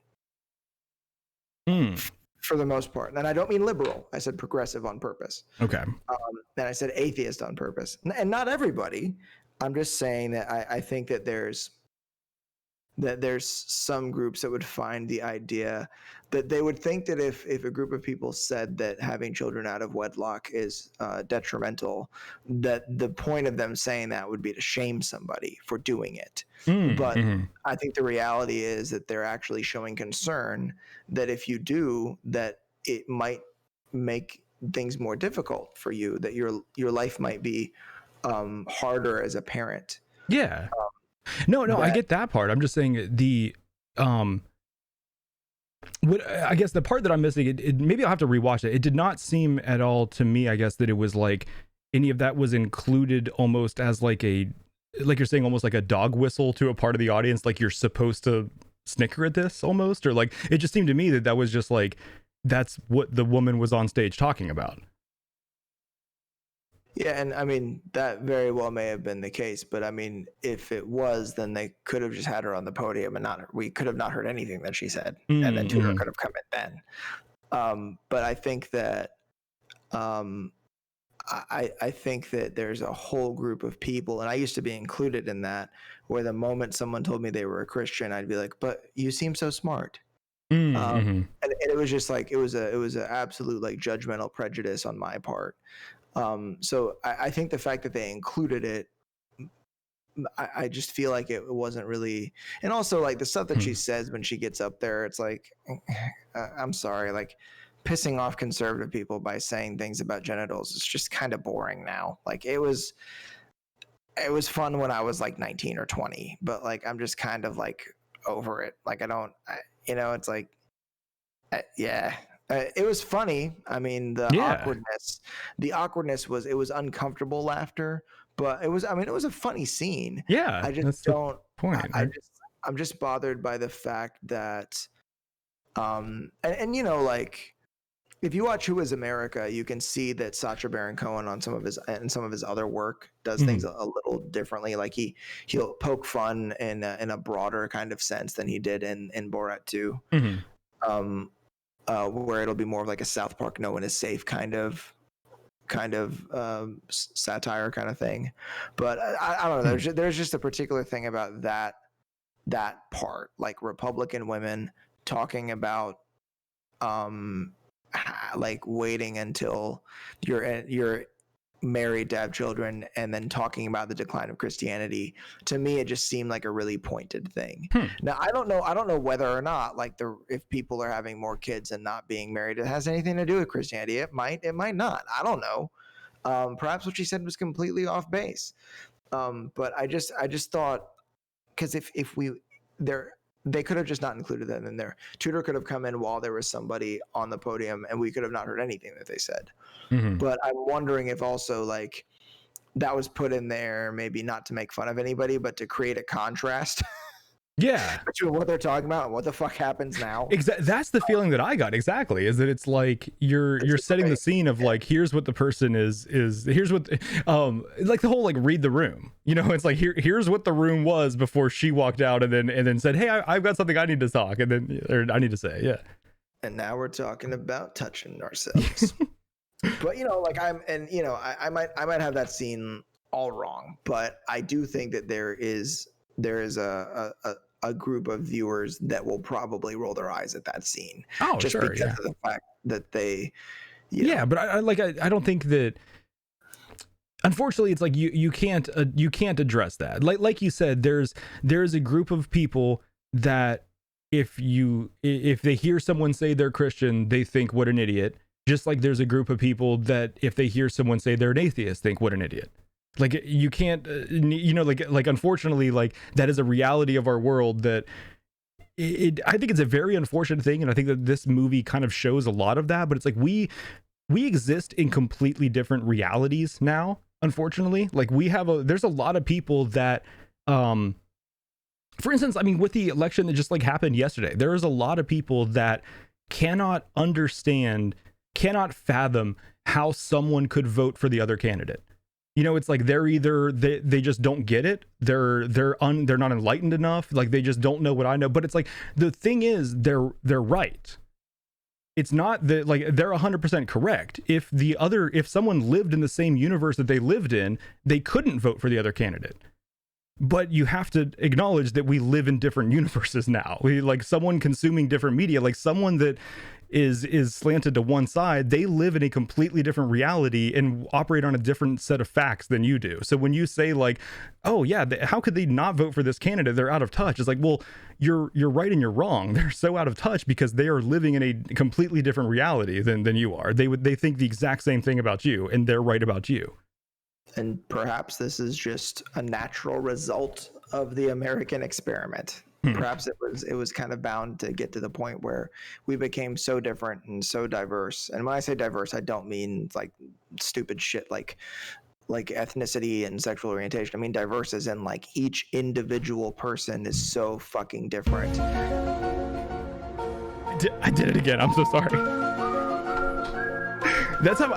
For the most part. And I don't mean liberal. I said progressive on purpose. Okay. And I said atheist on purpose. And not everybody. I'm just saying that I think that there's some groups that would find the idea that they would think that if a group of people said that having children out of wedlock is detrimental, that the point of them saying that would be to shame somebody for doing it. But I think the reality is that they're actually showing concern that if you do, that it might make things more difficult for you, that your life might be harder as a parent. Yeah. No, I get that part. I'm just saying what I guess the part that I'm missing, it maybe I'll have to rewatch it. It did not seem at all to me, I guess, that it was like any of that was included almost as like you're saying, almost like a dog whistle to a part of the audience, like you're supposed to snicker at this almost, or like it just seemed to me that was just like that's what the woman was on stage talking about. Yeah, and I mean, that very well may have been the case, but I mean, if it was, then they could have just had her on the podium and we could have not heard anything that she said, and then Tudor could have come in then. But I think that I think that there's a whole group of people, and I used to be included in that, where the moment someone told me they were a Christian, I'd be like, but you seem so smart. And it was just like, it was an absolute like judgmental prejudice on my part. So I think the fact that they included it, I just feel like it wasn't really, and also like the stuff that she says when she gets up there, it's like, I'm sorry, like pissing off conservative people by saying things about genitals is just kind of boring now. Like it was fun when I was like 19 or 20, but like, I'm just kind of like over it. Like it's like, yeah. It was funny. I mean, the awkwardness was, it was uncomfortable laughter, but it was a funny scene. Yeah. I just don't point. I'm just bothered by the fact that, and like if you watch Who Is America, you can see that Sacha Baron Cohen on some of his other work does things a little differently. Like he'll poke fun in a broader kind of sense than he did in Borat 2. Where it'll be more of like a South Park No One Is Safe kind of satire kind of thing. But I don't know. There's just a particular thing about that part, like Republican women talking about like waiting until you're married to have children and then talking about the decline of Christianity. To me, it just seemed like a really pointed thing. Now, I don't know whether or not like if people are having more kids and not being married, it has anything to do with Christianity. It might not. I don't know. Perhaps what she said was completely off base. But I just thought, because if they could have just not included that in there. Tudor could have come in while there was somebody on the podium and we could have not heard anything that they said. But I'm wondering if also like that was put in there, maybe not to make fun of anybody, but to create a contrast. Yeah. Between what they're talking about and what the fuck happens now. That's the feeling that I got. Exactly. Is that it's like you're setting the scene of like, here's what the person is here's what, like the whole, like read the room, it's like, here's what the room was before she walked out and then said, hey, I've got something I need to talk. And then, or I need to say, yeah. And now we're talking about touching ourselves. But, like I might have that scene all wrong, but I do think that there is a a group of viewers that will probably roll their eyes at that scene. Oh, just sure, because yeah. of the fact that they, yeah, but I don't think that. Unfortunately, it's like you can't address that. Like you said, there's a group of people that if they hear someone say they're Christian, they think what an idiot. Just like there's a group of people that if they hear someone say they're an atheist, think what an idiot. Like you can't, like unfortunately, like that is a reality of our world that. I think it's a very unfortunate thing, and I think that this movie kind of shows a lot of that. But it's like we exist in completely different realities now. Unfortunately, like there's a lot of people that, for instance, I mean, with the election that just like happened yesterday, there is a lot of people that cannot fathom how someone could vote for the other candidate. It's like they're either they just don't get it. They're not enlightened enough. Like they just don't know what I know. But it's like the thing is they're right. It's not that like they're 100% correct. If someone lived in the same universe that they lived in, they couldn't vote for the other candidate. But you have to acknowledge that we live in different universes now. We like someone consuming different media, like someone that is slanted to one side, they live in a completely different reality and operate on a different set of facts than you do. So when you say like, oh yeah, how could they not vote for this candidate? They're out of touch. It's like, well, you're right and you're wrong. They're so out of touch because they are living in a completely different reality than you are. They think the exact same thing about you, and they're right about you. And perhaps this is just a natural result of the American experiment. Perhaps it was kind of bound to get to the point where we became so different and so diverse. And when I say diverse, I don't mean like stupid shit like ethnicity and sexual orientation. I mean diverse as in like each individual person is so fucking different. I did it again. I'm so sorry. That's how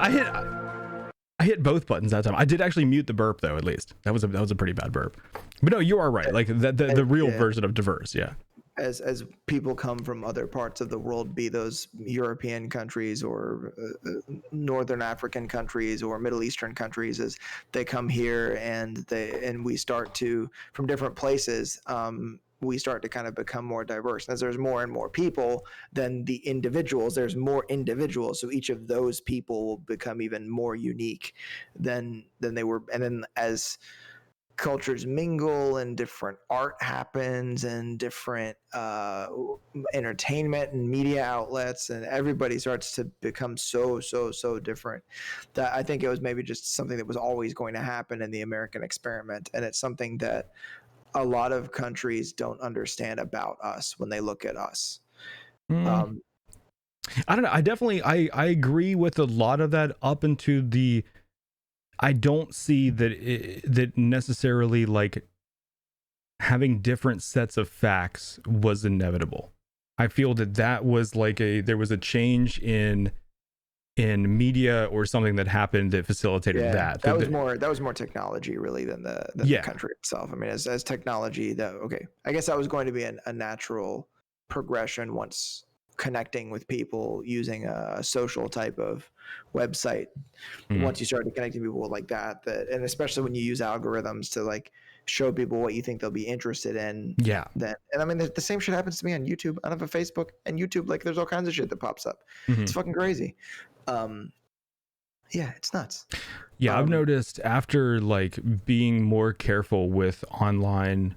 I hit both buttons that time. I did actually mute the burp though. At least that was a pretty bad burp. But no, you are right. Like the real version of diverse, yeah. As people come from other parts of the world, be those European countries or Northern African countries or Middle Eastern countries, as they come here and we start to from different places. We start to kind of become more diverse. As there's more and more people than the individuals, there's more individuals. So each of those people will become even more unique than they were. And then as cultures mingle and different art happens and different entertainment and media outlets, and everybody starts to become so different, that I think it was maybe just something that was always going to happen in the American experiment. And it's something that a lot of countries don't understand about us when they look at us. I don't know. I agree with a lot of that up into the. I don't see that necessarily like having different sets of facts was inevitable. I feel that was like there was a change in media or something that happened that facilitated that. That was more technology really than the country itself. I mean, as technology, I guess that was going to be a natural progression once connecting with people using a social type of website. Once you started connecting people like that, and especially when you use algorithms to like show people what you think they'll be interested in. Yeah. And I mean, the same shit happens to me on YouTube. I have a Facebook, and YouTube, like there's all kinds of shit that pops up. It's fucking crazy. Yeah, it's nuts. Yeah, I've noticed after like being more careful with online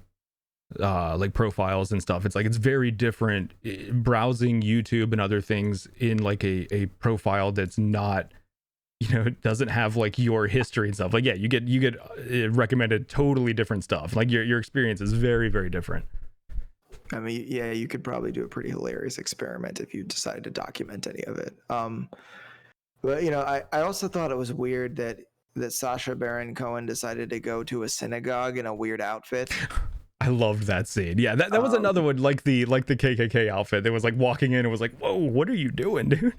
like profiles and stuff, it's like it's very different browsing YouTube and other things in like a profile that's not, doesn't have like your history and stuff. Like you get recommended totally different stuff. Like your experience is very, very different. I mean, yeah, you could probably do a pretty hilarious experiment if you decided to document any of it. But I also thought it was weird that Sacha Baron Cohen decided to go to a synagogue in a weird outfit. I loved that scene. Yeah, that was another one, like the KKK outfit. That was like walking in and was like, whoa, what are you doing, dude?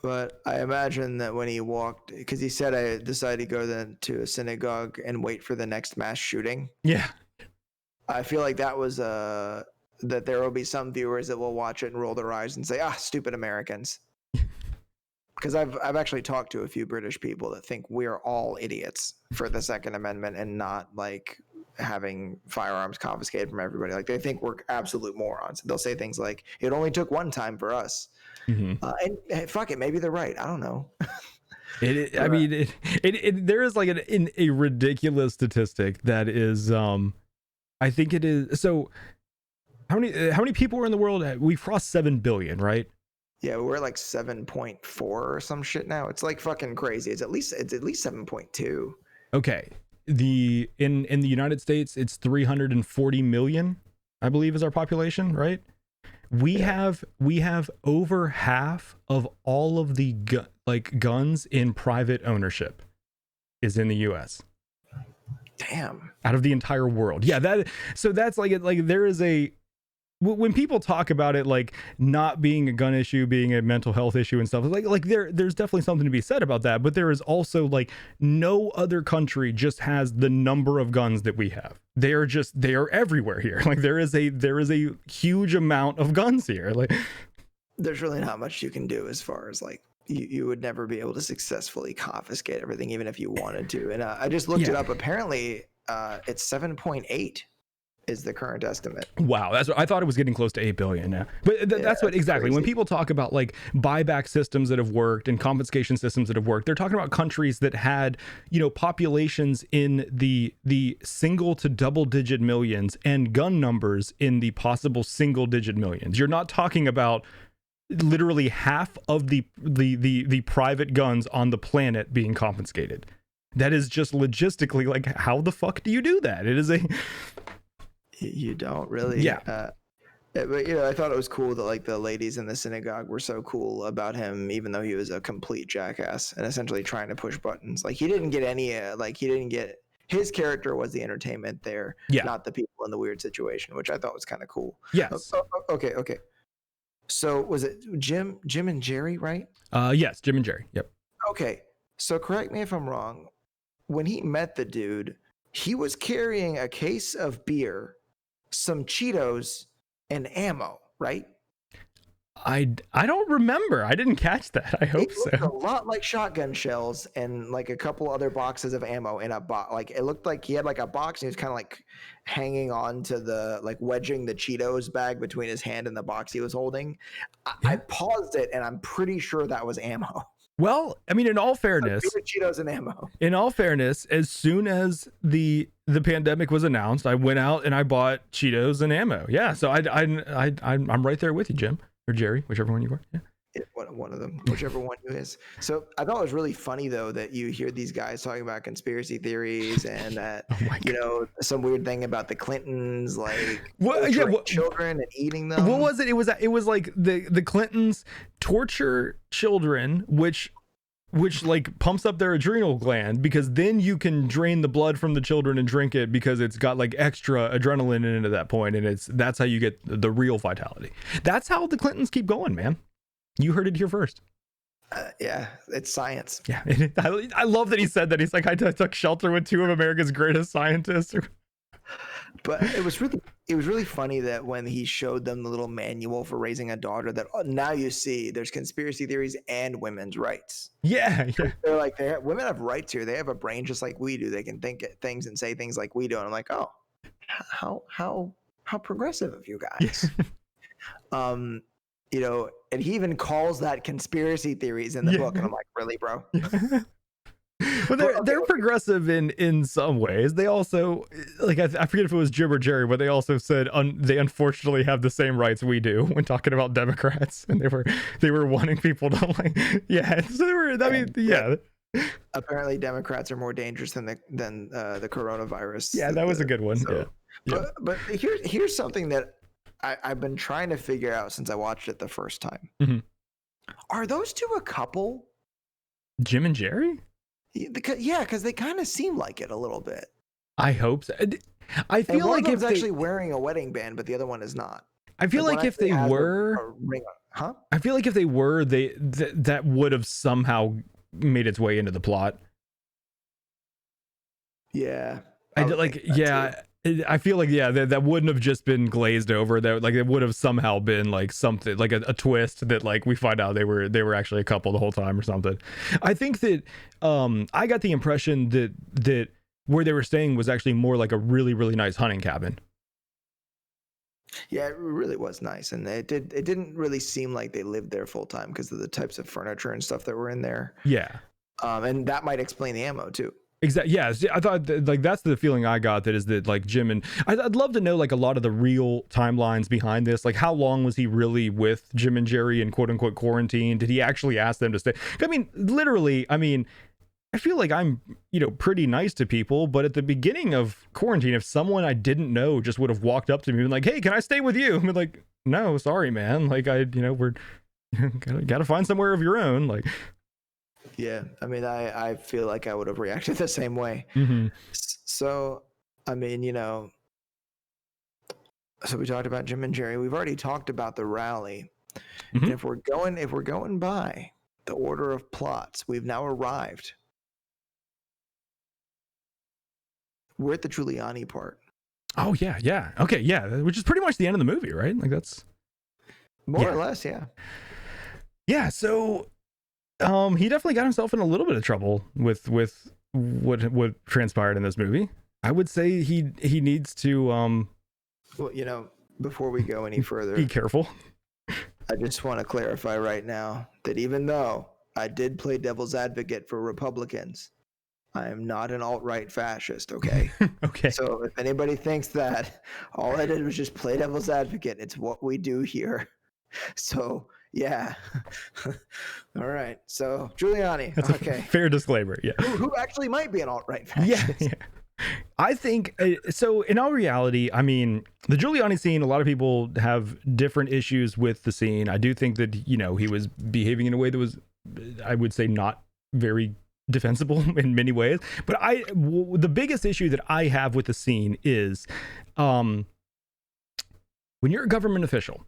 But I imagine that when he walked, because he said I decided to go then to a synagogue and wait for the next mass shooting. Yeah. I feel like that was that there will be some viewers that will watch it and roll their eyes and say, stupid Americans. Because I've actually talked to a few British people that think we're all idiots for the Second Amendment and not like having firearms confiscated from everybody. Like they think we're absolute morons. They'll say things like, "It only took one time for us," and fuck it, maybe they're right. I don't know. I mean, there is like a ridiculous statistic that is, I think it is. So how many people are in the world? We've crossed 7 billion, right? Yeah, we're like 7.4 or some shit now. It's like fucking crazy. It's at least 7.2. Okay. In the United States, it's 340 million, I believe, is our population, right? We have over half of all of the guns in private ownership is in the US. Damn. Out of the entire world. Yeah, that's like there is when people talk about it like not being a gun issue, being a mental health issue and stuff, like there's definitely something to be said about that, but there is also like no other country just has the number of guns that we have. They are everywhere here. Like there is a huge amount of guns here. Like there's really not much you can do as far as like you would never be able to successfully confiscate everything even if you wanted to. And I just looked it up. Apparently it's 7.8 is the current estimate. Wow, that's what I thought. It was getting close to 8 billion now. But that's what exactly crazy. When people talk about like buyback systems that have worked and confiscation systems that have worked, they're talking about countries that had, populations in the single to double digit millions and gun numbers in the possible single digit millions. You're not talking about literally half of the private guns on the planet being confiscated. That is just logistically like, how the fuck do you do that? It is you don't really. Yeah. But I thought it was cool that like the ladies in the synagogue were so cool about him, even though he was a complete jackass and essentially trying to push buttons. Like he didn't get any his character was the entertainment there, not the people in the weird situation, which I thought was kind of cool. Yes. Okay. So was it Jim and Jerry, right? Yes, Jim and Jerry. Yep. Okay. So correct me if I'm wrong. When he met the dude, he was carrying a case of beer, some Cheetos, and ammo, right? I don't remember. I didn't catch that. I hope so. It looked a lot like shotgun shells and like a couple other boxes of ammo in a box. Like it looked like he had like a box and he was kind of like hanging on to the like wedging the Cheetos bag between his hand and the box he was holding. I paused it and I'm pretty sure that was ammo. Well, I mean, in all fairness, Cheetos and ammo. In all fairness, as soon as the pandemic was announced, I went out and I bought Cheetos and ammo. Yeah, so I'm right there with you, Jim or Jerry, whichever one you were. Yeah. One of them, whichever one you is. So I thought it was really funny though that you hear these guys talking about conspiracy theories and that some weird thing about the Clintons, like children and eating them. What was it? It was like the Clintons torture children, which like pumps up their adrenal gland because then you can drain the blood from the children and drink it because it's got like extra adrenaline in it at that point, and that's how you get the real vitality. That's how the Clintons keep going, man. You heard it here first. Yeah, it's science. Yeah, I love that he said that. He's like, I took shelter with two of America's greatest scientists. But it was really funny that when he showed them the little manual for raising a daughter, that now you see there's conspiracy theories and women's rights. Yeah. They're like, women have rights here. They have a brain just like we do. They can think things and say things like we do. And I'm like, oh, how progressive of you guys. And he even calls that conspiracy theories in the book, and I'm like, really, bro? Well, they're progressive in some ways. They also, like, I forget if it was Jim or Jerry, but they also said they unfortunately have the same rights we do when talking about Democrats, and they were wanting people to like, So they were. I mean, yeah. Apparently, Democrats are more dangerous than the coronavirus. Yeah, that was a good one. So, yeah. But here's something that I've been trying to figure out since I watched it the first time. Mm-hmm. Are those two a couple? Jim and Jerry? Because they kind of seem like it a little bit. I hope so. I feel like if actually wearing a wedding band, but the other one is not. I feel like if they were, I feel like if they were, that would have somehow made its way into the plot. Yeah, I feel like that wouldn't have just been glazed over. That like it would have somehow been like something like a twist that like we find out they were actually a couple the whole time or something. I think that I got the impression that where they were staying was actually more like a really, really nice hunting cabin. Yeah, it really was nice, and it didn't really seem like they lived there full time because of the types of furniture and stuff that were in there. Yeah. And that might explain the ammo too. Exactly. Yeah, I thought like that's the feeling I got, that is that like Jim, and I'd love to know like a lot of the real timelines behind this. Like, how long was he really with Jim and Jerry in quote unquote quarantine? Did he actually ask them to stay? I mean, literally, I feel like I'm, pretty nice to people, but at the beginning of quarantine, if someone I didn't know just would have walked up to me and been like, "Hey, can I stay with you?" I'm like, "No, sorry, man. Like, we're gotta find somewhere of your own." Like, yeah, I feel like I would have reacted the same way. mm-hmm. So, so we talked about Jim and Jerry. We've already talked about the rally. Mm-hmm. And if we're going by the order of plots, we've now arrived. We're at the Giuliani part. Oh yeah. Okay, yeah, which is pretty much the end of the movie, right? Like, that's more or less, yeah. Yeah, so he definitely got himself in a little bit of trouble with what transpired in this movie. I would say he needs to well, before we go any further, be careful. I just want to clarify right now that even though I did play devil's advocate for Republicans, I am not an alt-right fascist, okay? Okay. So if anybody thinks that all I did was just play devil's advocate, it's what we do here. So, yeah. All right. So, Giuliani. That's okay. A fair disclaimer, yeah. Who actually might be an alt-right fascist. Yeah. I think, so in all reality, the Giuliani scene, a lot of people have different issues with the scene. I do think that, he was behaving in a way that was, I would say, not very defensible in many ways. But the biggest issue that I have with the scene is when you're a government official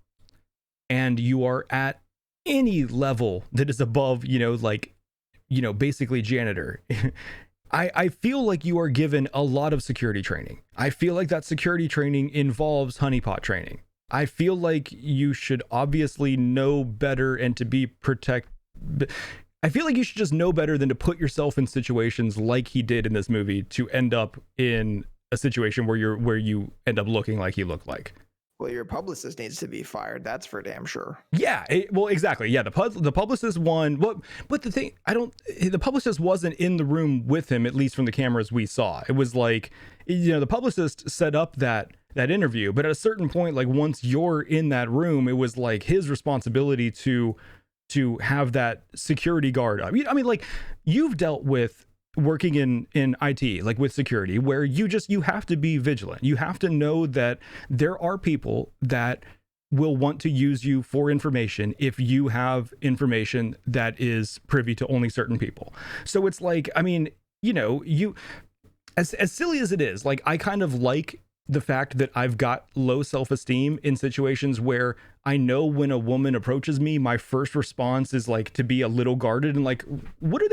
and you are at any level that is above, basically janitor, I feel like you are given a lot of security training. I feel like that security training involves honeypot training. I feel like you should obviously know better and to be I feel like you should just know better than to put yourself in situations like he did in this movie to end up in a situation where you end up looking like he looked like. Well, your publicist needs to be fired. That's for damn sure. Yeah, well, exactly. Yeah, the publicist won. But the thing, the publicist wasn't in the room with him, at least from the cameras we saw. It was like, the publicist set up that interview, but at a certain point, like once you're in that room, it was like his responsibility to have that security guard. Like, you've dealt with working in IT, like with security, where you have to be vigilant. You have to know that there are people that will want to use you for information if you have information that is privy to only certain people. So it's like, you as silly as it is, like, I kind of like the fact that I've got low self-esteem in situations where I know when a woman approaches me, my first response is like to be a little guarded and like, what are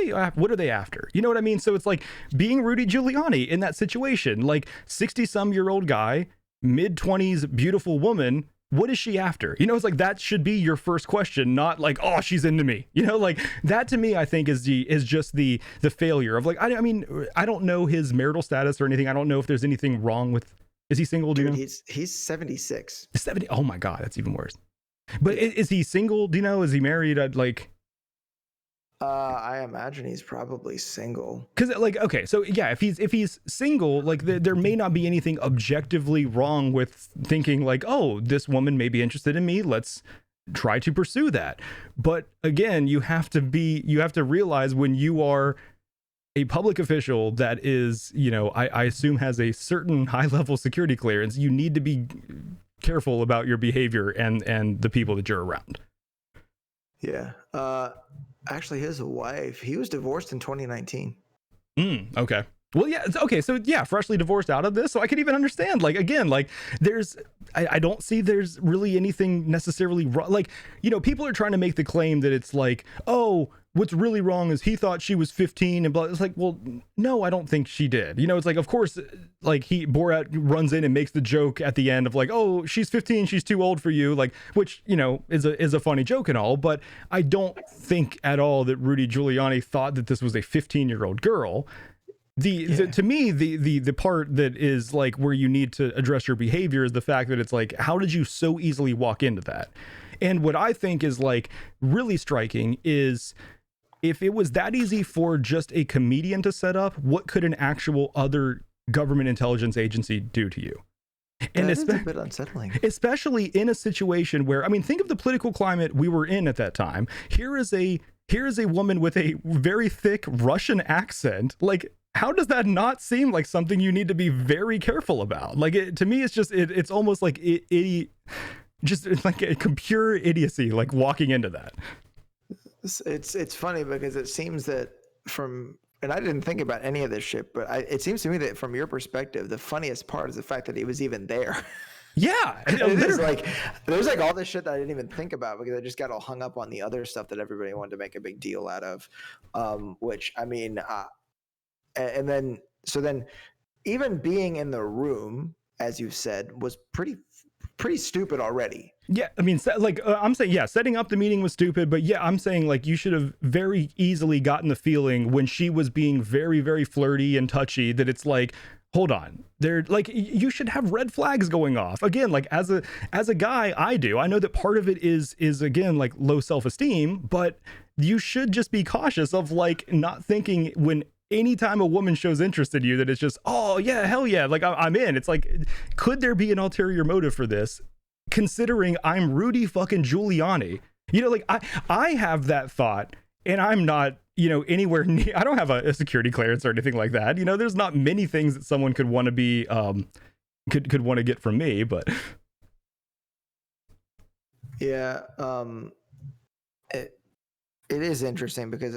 they after? You know what I mean? So it's like being Rudy Giuliani in that situation, like 60-some-year-old guy, mid-20s, beautiful woman. What is she after? It's like, that should be your first question, not like, oh, she's into me. Like, that to me, I think is just the failure of like, I don't know his marital status or anything. I don't know if there's anything wrong with. Is he single? Do you know? He's 76. 70. Oh my God, that's even worse. But is he single? Do you know? Is he married? I imagine he's probably single. Because like, okay, so yeah, if he's single, like there may not be anything objectively wrong with thinking like, oh, this woman may be interested in me. Let's try to pursue that. But again, you have to realize when you are a public official that is, I assume has a certain high level security clearance, you need to be careful about your behavior and the people that you're around. Yeah. Actually, his wife, he was divorced in 2019. Okay. Well, yeah. Okay. So yeah, freshly divorced out of this. So I could even understand, like, again, like I don't see there's really anything necessarily wrong. Like, people are trying to make the claim that it's like, oh, what's really wrong is he thought she was 15 and blah. It's like, well, no, I don't think she did. It's like, of course, like Borat runs in and makes the joke at the end of like, oh, she's 15, she's too old for you. Like, which, is a funny joke and all, but I don't think at all that Rudy Giuliani thought that this was a 15-year-old girl. To me, the part that is like where you need to address your behavior is the fact that it's like, how did you so easily walk into that? And what I think is like really striking is, if it was that easy for just a comedian to set up, what could an actual other government intelligence agency do to you? And that is a bit unsettling, especially in a situation where, I mean, think of the political climate we were in at that time. Here is a woman with a very thick Russian accent. Like, how does that not seem like something you need to be very careful about? Like, to me, it's just it's almost like just like a pure idiocy, like walking into that. It's funny because it seems that and I didn't think about any of this shit, but it seems to me that from your perspective, the funniest part is the fact that he was even there. Yeah, it is like there's like all this shit that I didn't even think about because I just got all hung up on the other stuff that everybody wanted to make a big deal out of. Which I mean, and then even being in the room, as you said, was pretty stupid already. Yeah, I mean, like I'm saying, yeah, setting up the meeting was stupid, but yeah, I'm saying like you should have very easily gotten the feeling when she was being very, very flirty and touchy that it's like, hold on, they're like, you should have red flags going off. Again, like as a guy, I know that part of it is again like low self-esteem, but you should just be cautious of like not thinking when anytime a woman shows interest in you that it's just, oh yeah, hell yeah, like I'm in. It's like, could there be an ulterior motive for this, considering I'm Rudy fucking Giuliani? You know, like I have that thought, and I'm not, you know, anywhere near, I don't have a security clearance or anything like that. You know, there's not many things that someone could want to be could want to get from me, but yeah, it is interesting because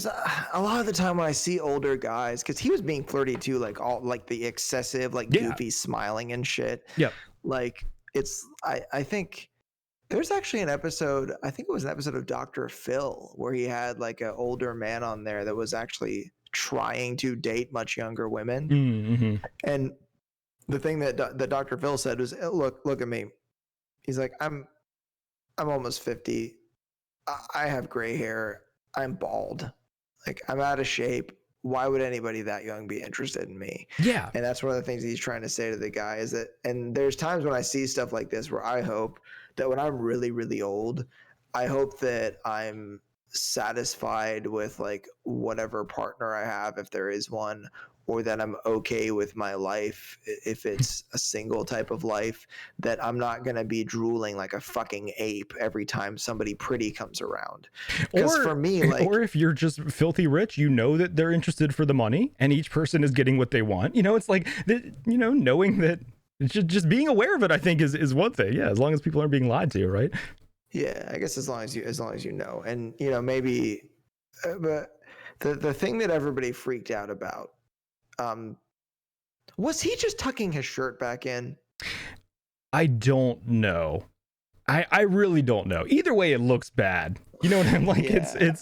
a lot of the time when I see older guys, because he was being flirty too, like all like the excessive, like goofy smiling and shit. Yeah, like it's I think there's actually an episode. I think it was an episode of Dr. Phil where he had like an older man on there that was actually trying to date much younger women. Mm-hmm. And the thing that Dr. Phil said was, look at me. He's like, I'm almost 50. I have gray hair. I'm bald. Like, I'm out of shape. Why would anybody that young be interested in me? Yeah. And that's one of the things he's trying to say to the guy is that, and there's times when I see stuff like this where I hope that when I'm really, really old, I hope that I'm satisfied with like whatever partner I have, if there is one, or that I'm okay with my life if it's a single type of life, that I'm not going to be drooling like a fucking ape every time somebody pretty comes around. Because for me, like, or if you're just filthy rich, you know that they're interested for the money and each person is getting what they want. You know, it's like, you know, knowing that, just being aware of it, I think is one thing. Yeah, as long as people aren't being lied to, right? Yeah, I guess as long as you know, and you know, maybe, but the thing that everybody freaked out about, was he just tucking his shirt back in? I don't know. I really don't know. Either way, it looks bad. You know what I'm like?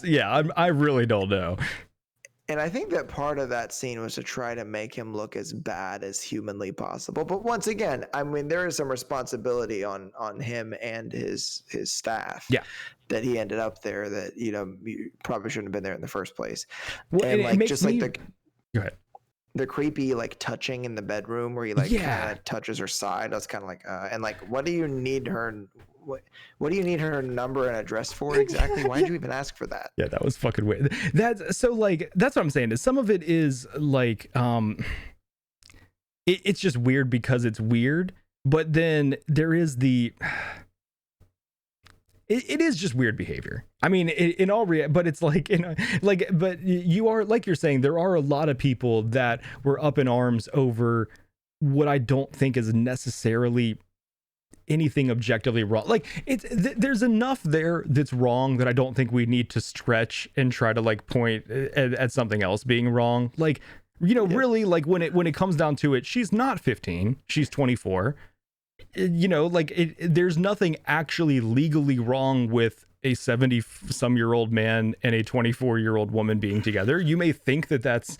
Yeah. I really don't know. And I think that part of that scene was to try to make him look as bad as humanly possible. But once again, I mean, there is some responsibility on him and his staff. Yeah. That he ended up there, that, you know, you probably shouldn't have been there in the first place. Well, and like, just like go ahead. The creepy like touching in the bedroom where he like kind of touches her side. I was kind of like, and like, what do you need her? What do you need her number and address for exactly? Why did you even ask for that? Yeah, that was fucking weird. That's so like, that's what I'm saying is some of it is like, it's just weird because it's weird, but then there is it is just weird behavior. I mean, in all but it's like, you know, like, but you are, like you're saying, there are a lot of people that were up in arms over what I don't think is necessarily anything objectively wrong. Like, there's enough there that's wrong that I don't think we need to stretch and try to like point at something else being wrong. Like, you know, really, like when it comes down to it, she's not 15, she's 24. You know, like there's nothing actually legally wrong with a 70-some-year-old man and a 24-year-old woman being together. You may think that that's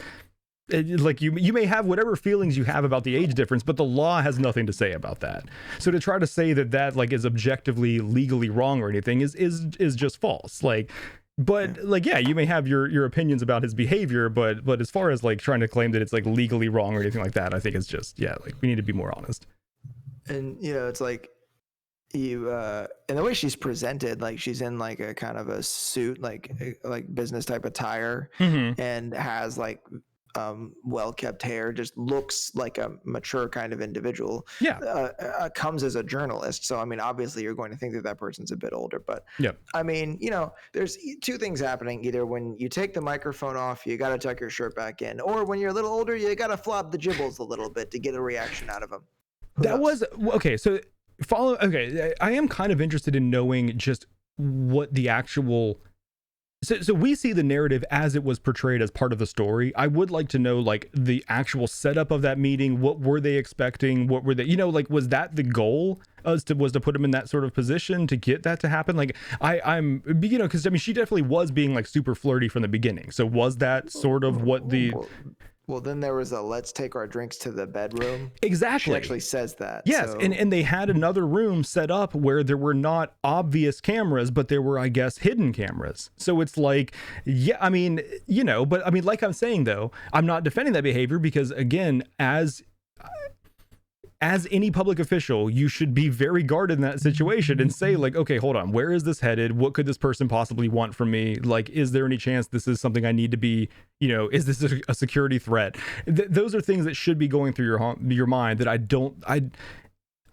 like, you may have whatever feelings you have about the age difference, but the law has nothing to say about that. So to try to say that like is objectively legally wrong or anything is just false. Like, But like, yeah, you may have your opinions about his behavior, but as far as like trying to claim that it's like legally wrong or anything like that, I think it's just, yeah, like we need to be more honest. And it's like you and the way she's presented, like she's in like a kind of a suit, like business type attire, and has like well-kept hair, just looks like a mature kind of individual. Comes as a journalist, so I mean obviously you're going to think that person's a bit older, but I mean there's two things happening. Either when you take the microphone off, you got to tuck your shirt back in, or when you're a little older, you got to flop the gibbles a little bit to get a reaction out of them. That was okay. So I am kind of interested in knowing just what the actual. So we see the narrative as it was portrayed as part of the story. I would like to know like the actual setup of that meeting. What were they expecting? What were they, like, was that the goal? Was to put him in that sort of position to get that to happen? Like I'm, because I mean, she definitely was being like super flirty from the beginning. So was that sort of what the... Well, then there was a let's take our drinks to the bedroom. Exactly. She actually says that. Yes, so. And they had another room set up where there were not obvious cameras, but there were, I guess, hidden cameras. So it's like, yeah, I mean, but I mean, like I'm saying, though, I'm not defending that behavior because, again, as any public official, you should be very guarded in that situation and say like, okay, hold on, where is this headed? What could this person possibly want from me? Like, is there any chance this is something I need to be, is this a security threat? Those are things that should be going through your mind that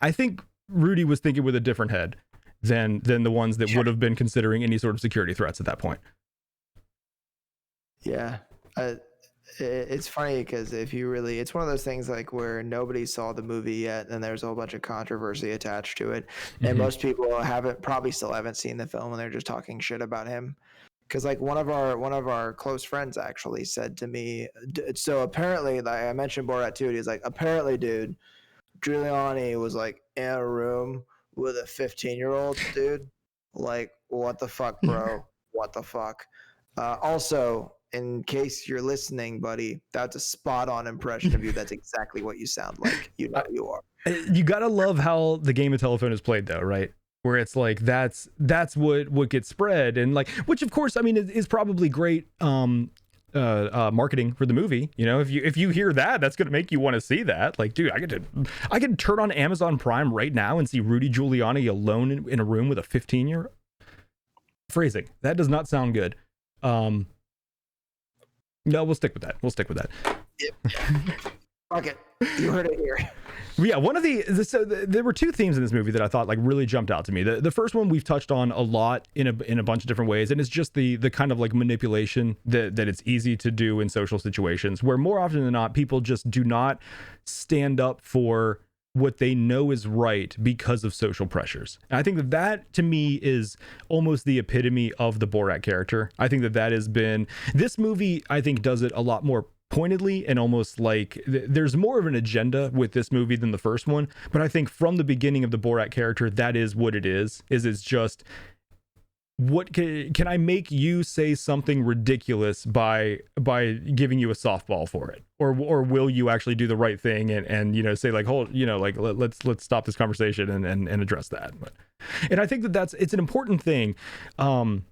I think Rudy was thinking with a different head than the ones that would have been considering any sort of security threats at that point. Yeah. It's funny because it's one of those things like where nobody saw the movie yet and there's a whole bunch of controversy attached to it, and most people probably still haven't seen the film and they're just talking shit about him. Because like one of our close friends actually said to me, so apparently, like I mentioned Borat 2, and he's like, apparently, dude, Giuliani was like in a room with a 15-year-old dude. Like, what the fuck, bro? What the fuck? Also, in case you're listening, buddy, that's a spot-on impression of you. That's exactly what you sound like. You are. You gotta love how the game of telephone is played, though, right? Where it's like that's what gets spread, and like, which of course, I mean, is probably great marketing for the movie. If you hear that, that's gonna make you want to see that. Like, dude, I could turn on Amazon Prime right now and see Rudy Giuliani alone in a room with a 15-year-old. Phrasing that does not sound good. No, we'll stick with that. Yep. Okay, you heard it here. Yeah, there were two themes in this movie that I thought like really jumped out to me. The first one we've touched on a lot in a bunch of different ways, and it's just the kind of like manipulation that it's easy to do in social situations, where more often than not people just do not stand up for what they know is right because of social pressures. And I think that to me is almost the epitome of the Borat character. I think that has been, this movie I think does it a lot more pointedly, and almost like there's more of an agenda with this movie than the first one. But I think from the beginning of the Borat character, that is what it is it's just, what can I make you say something ridiculous by giving you a softball for it, or will you actually do the right thing and say like, hold, like let's stop this conversation and address that. And I think it's an important thing. Someone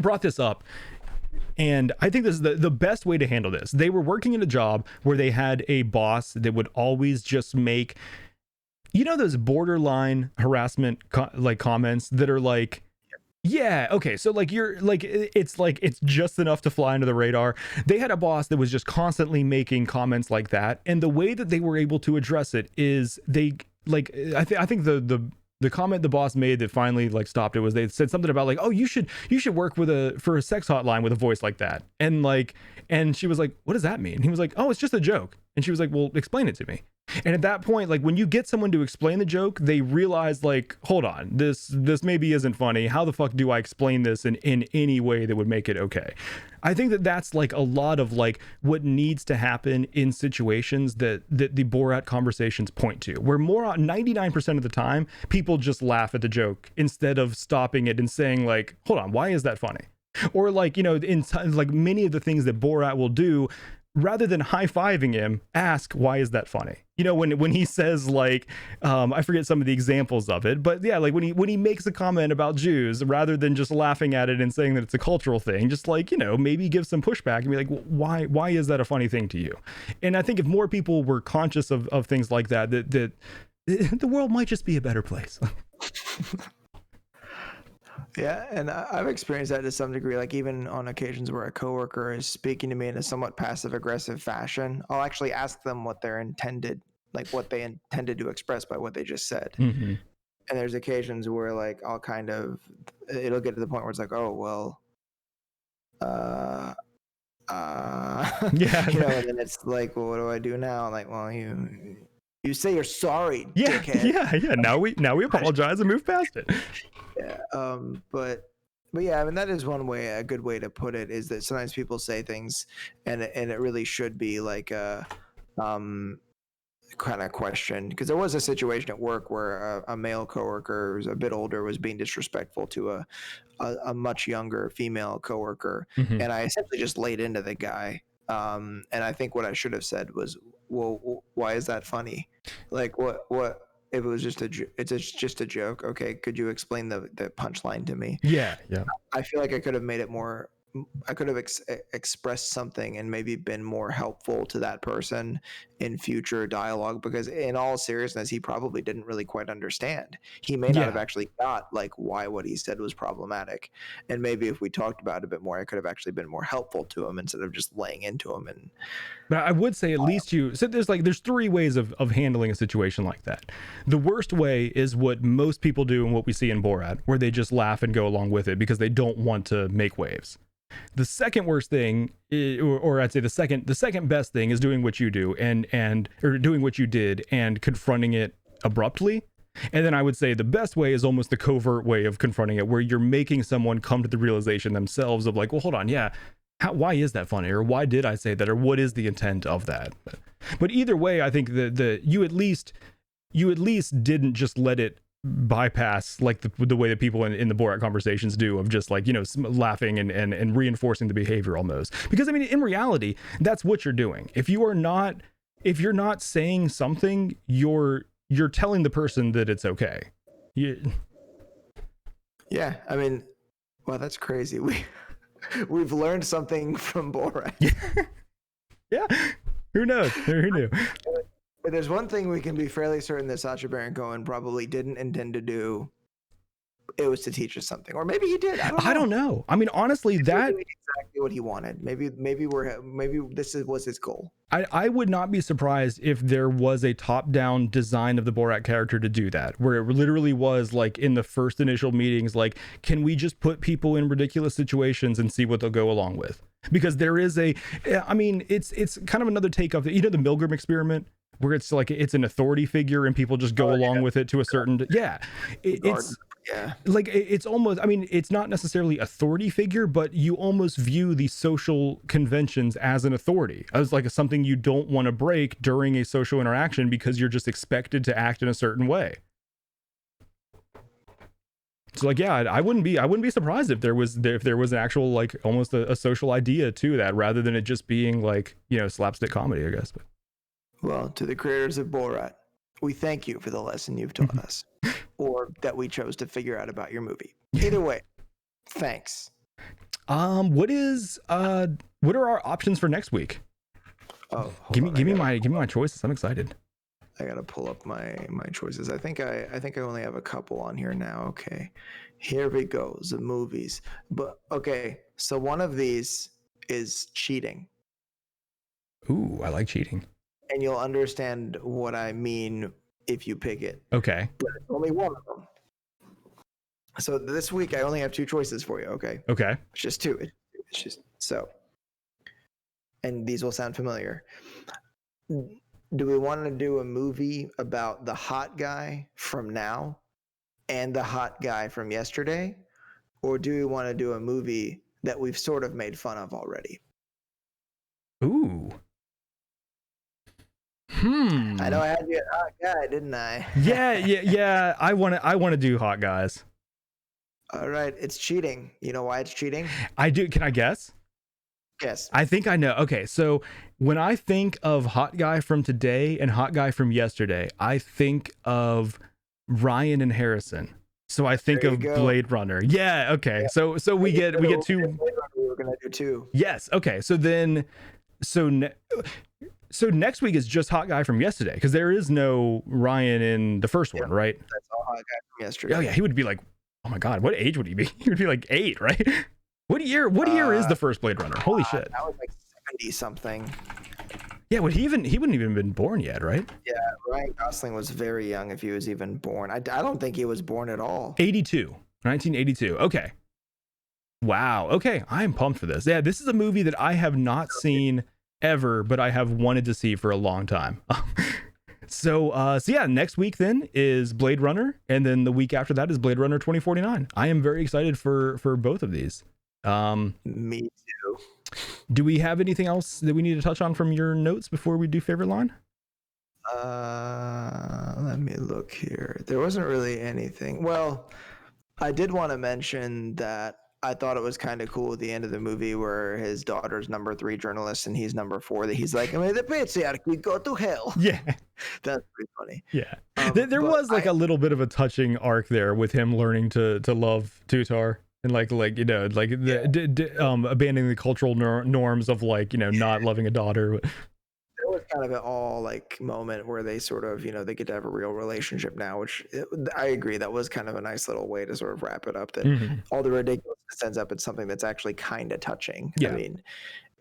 brought this up, and I think this is the best way to handle this. They were working in a job where they had a boss that would always just make, those borderline harassment comments that are like, yeah, okay, so like you're like, it's just enough to fly under the radar. They had a boss that was just constantly making comments like that, and the way that they were able to address it is they like, I think the comment the boss made that finally like stopped it was they said something about like, oh, you should work for a sex hotline with a voice like that, and she was like, what does that mean? And he was like, oh, it's just a joke. And she was like, well, explain it to me. And at that point, like when you get someone to explain the joke, they realize like, hold on, this maybe isn't funny. How the fuck do I explain this in any way that would make it okay? I think that's like a lot of like what needs to happen in situations that the Borat conversations point to, where 99% of the time people just laugh at the joke instead of stopping it and saying like, hold on, why is that funny? Or like, in like many of the things that Borat will do, rather than high-fiving him, ask, why is that funny? You know, when he says, like, I forget some of the examples of it, but yeah, like when he makes a comment about Jews, rather than just laughing at it and saying that it's a cultural thing, just like, you know, maybe give some pushback and be like, why is that a funny thing to you? And I think if more people were conscious of things like that the world might just be a better place. Yeah, and I've experienced that to some degree. Like even on occasions where a coworker is speaking to me in a somewhat passive-aggressive fashion, I'll actually ask them what they intended to express by what they just said. Mm-hmm. And there's occasions where like it'll get to the point where it's like, oh well, yeah, you know, and then it's like, well, what do I do now? I'm like, well, you say you're sorry, yeah, dickhead. yeah. Now we apologize and move past it. Yeah. But yeah, I mean, that is a good way to put it, is that sometimes people say things and it really should be like a kind of question. Because there was a situation at work where a male coworker who's a bit older was being disrespectful to a much younger female coworker, Mm-hmm. and I essentially just laid into the guy. And I think what I should have said was, well, why is that funny? Like, what if it was just just a joke? Okay, could you explain the punchline to me? Yeah. I feel like I could have made it more. I could have expressed something and maybe been more helpful to that person in future dialogue, because in all seriousness, he probably didn't really quite understand. He may not have actually got like why what he said was problematic. And maybe if we talked about it a bit more, I could have actually been more helpful to him instead of just laying into him. But I would say at least there's three ways of handling a situation like that. The worst way is what most people do and what we see in Borat, where they just laugh and go along with it because they don't want to make waves. The second worst thing, or I'd say the second best thing, is doing what you do or doing what you did and confronting it abruptly. And then I would say the best way is almost the covert way of confronting it, where you're making someone come to the realization themselves of like, well, hold on, yeah, why is that funny, or why did I say that, or what is the intent of that? But either way, I think you at least didn't just let it bypass like the way that people in the Borat conversations do, of just like, you know, laughing and reinforcing the behavior almost. Because I mean, in reality, that's what you're doing. If you're not saying something, you're telling the person that it's okay. Yeah, I mean, well, that's crazy. We've learned something from Borat. Yeah. Who knows? Who knew? But there's one thing we can be fairly certain that Sacha Baron Cohen probably didn't intend to do. It was to teach us something, or maybe he did. I don't know. I mean, honestly, that exactly what he wanted. Maybe this was his goal. I would not be surprised if there was a top-down design of the Borat character to do that, where it literally was like in the first initial meetings, like, can we just put people in ridiculous situations and see what they'll go along with? Because there is it's kind of another take of the Milgram experiment, where it's like it's an authority figure and people just go along with it to a certain it's almost, I mean, it's not necessarily authority figure, but you almost view the social conventions as an authority, as like something you don't want to break during a social interaction because you're just expected to act in a certain way. So like, yeah, I wouldn't be surprised if there was an actual like almost a social idea to that, rather than it just being like, you know, slapstick comedy, I guess. But well, to the creators of Borat, we thank you for the lesson you've taught us, or that we chose to figure out about your movie. Either way, thanks. What are our options for next week? Oh, give me my choices. I'm excited. I gotta pull up my choices. I think I only have a couple on here now. Okay, here we go. The movies, but okay. So one of these is cheating. Ooh, I like cheating. And you'll understand what I mean if you pick it. Okay. But it's only one of them. So this week I only have two choices for you. Okay. Okay. It's just two. It's just so. And these will sound familiar. Do we want to do a movie about the hot guy from now and the hot guy from yesterday? Or do we want to do a movie that we've sort of made fun of already? Ooh. I know I had you at hot guy, didn't I? Yeah. I want to do hot guys. All right, it's cheating. You know why it's cheating? I do. Can I guess? Guess. I think I know. Okay, so when I think of Hot Guy from today and Hot Guy from yesterday, I think of Ryan and Harrison. So I think of Blade Runner. Yeah. Okay. Yeah. So we get two. We were gonna do two. Yes. Okay. So then, so next week is just Hot Guy from yesterday because there is no Ryan in the first one, right? That's all Hot Guy from yesterday. Oh yeah, he would be like, oh my god, what age would he be? He would be like 8, right? What year is the first Blade Runner? Holy shit. That was like 70 something. Yeah, he wouldn't even been born yet, right? Yeah, Ryan Gosling was very young if he was even born. I don't think he was born at all. 1982. Okay. Wow. Okay, I'm pumped for this. Yeah, this is a movie that I have not seen ever, but I have wanted to see for a long time. So yeah, next week then is Blade Runner, and then the week after that is Blade Runner 2049. I am very excited for both of these. Me too. Do we have anything else that we need to touch on from your notes before we do favorite line? Let me look here. There wasn't really anything. Well, I did want to mention that I thought it was kind of cool at the end of the movie where his daughter's number 3 journalist and he's number 4. That he's like, I mean, the patriarchy go to hell. Yeah, that's pretty funny. Yeah, there was like a little bit of a touching arc there with him learning to love Tutar. And like you know, like abandoning the cultural norms of like, you know, not loving a daughter. There was kind of an all like moment where they sort of, you know, they get to have a real relationship now, which I agree that was kind of a nice little way to sort of wrap it up. That all the ridiculousness ends up in something that's actually kind of touching. Yeah. I mean,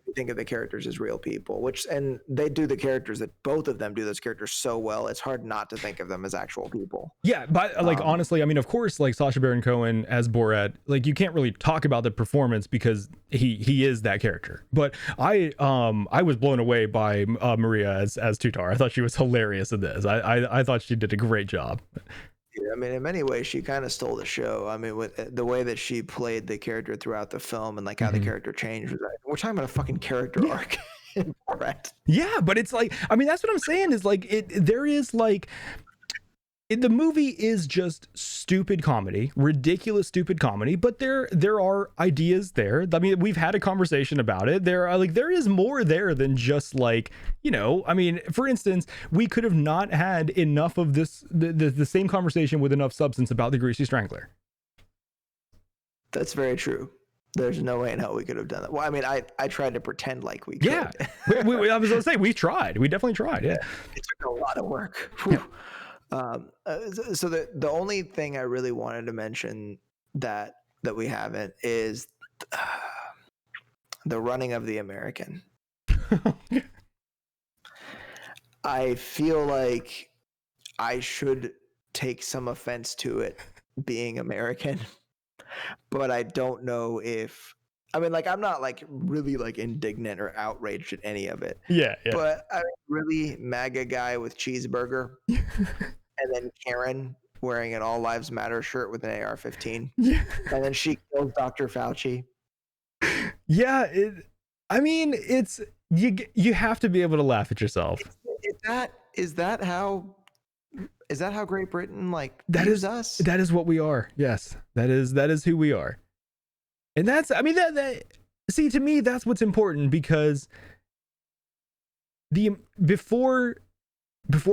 you think of the characters as real people, and they do the characters that both of them do those characters so well. It's hard not to think of them as actual people. Yeah, but like honestly, I mean, of course, like Sacha Baron Cohen as Borat, like you can't really talk about the performance because he is that character. But I was blown away by Maria as Tutar. I thought she was hilarious in this. I thought she did a great job. I mean, in many ways, she kind of stole the show. I mean, with the way that she played the character throughout the film and like how the character changed. We're talking about a fucking character arc. Right. Yeah, but it's like, I mean, that's what I'm saying is like there is like, the movie is just stupid comedy, ridiculous stupid comedy, but there are ideas there. I mean, we've had a conversation about it. There is more there than just like, you know, I mean, for instance, we could have not had enough of this, the same conversation with enough substance about the Greasy Strangler. That's very true. There's no way in hell we could have done that. Well, I mean, I tried to pretend like we could. Yeah, I was going to say, we tried. We definitely tried. Yeah. It took a lot of work. Yeah. So the only thing I really wanted to mention that we haven't is the running of the American. I feel like I should take some offense to it being American, but I don't know if, I mean, like, I'm not like really like indignant or outraged at any of it. Yeah. But I really MAGA guy with cheeseburger. And then Karen wearing an All Lives Matter shirt with an AR-15. Yeah. And then she kills Dr. Fauci. Yeah, I mean, it's you have to be able to laugh at yourself. Is that how Great Britain like views us? That is what we are. Yes. That is who we are. And that's, I mean, that see, to me, that's what's important, because before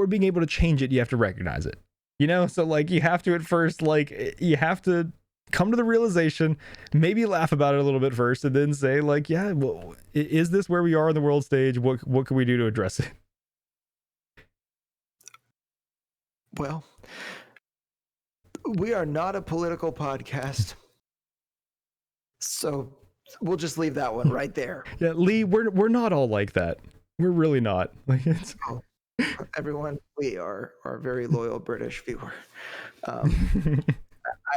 being able to change it, you have to recognize it, you know? So like, you have to at first, like, you have to come to the realization, maybe laugh about it a little bit first, and then say like, yeah, well, is this where we are on the world stage? What can we do to address it? Well, we are not a political podcast, so we'll just leave that one right there. Yeah, Lee, we're not all like that. We're really not. Like, it's... Everyone, we are our very loyal British viewer. I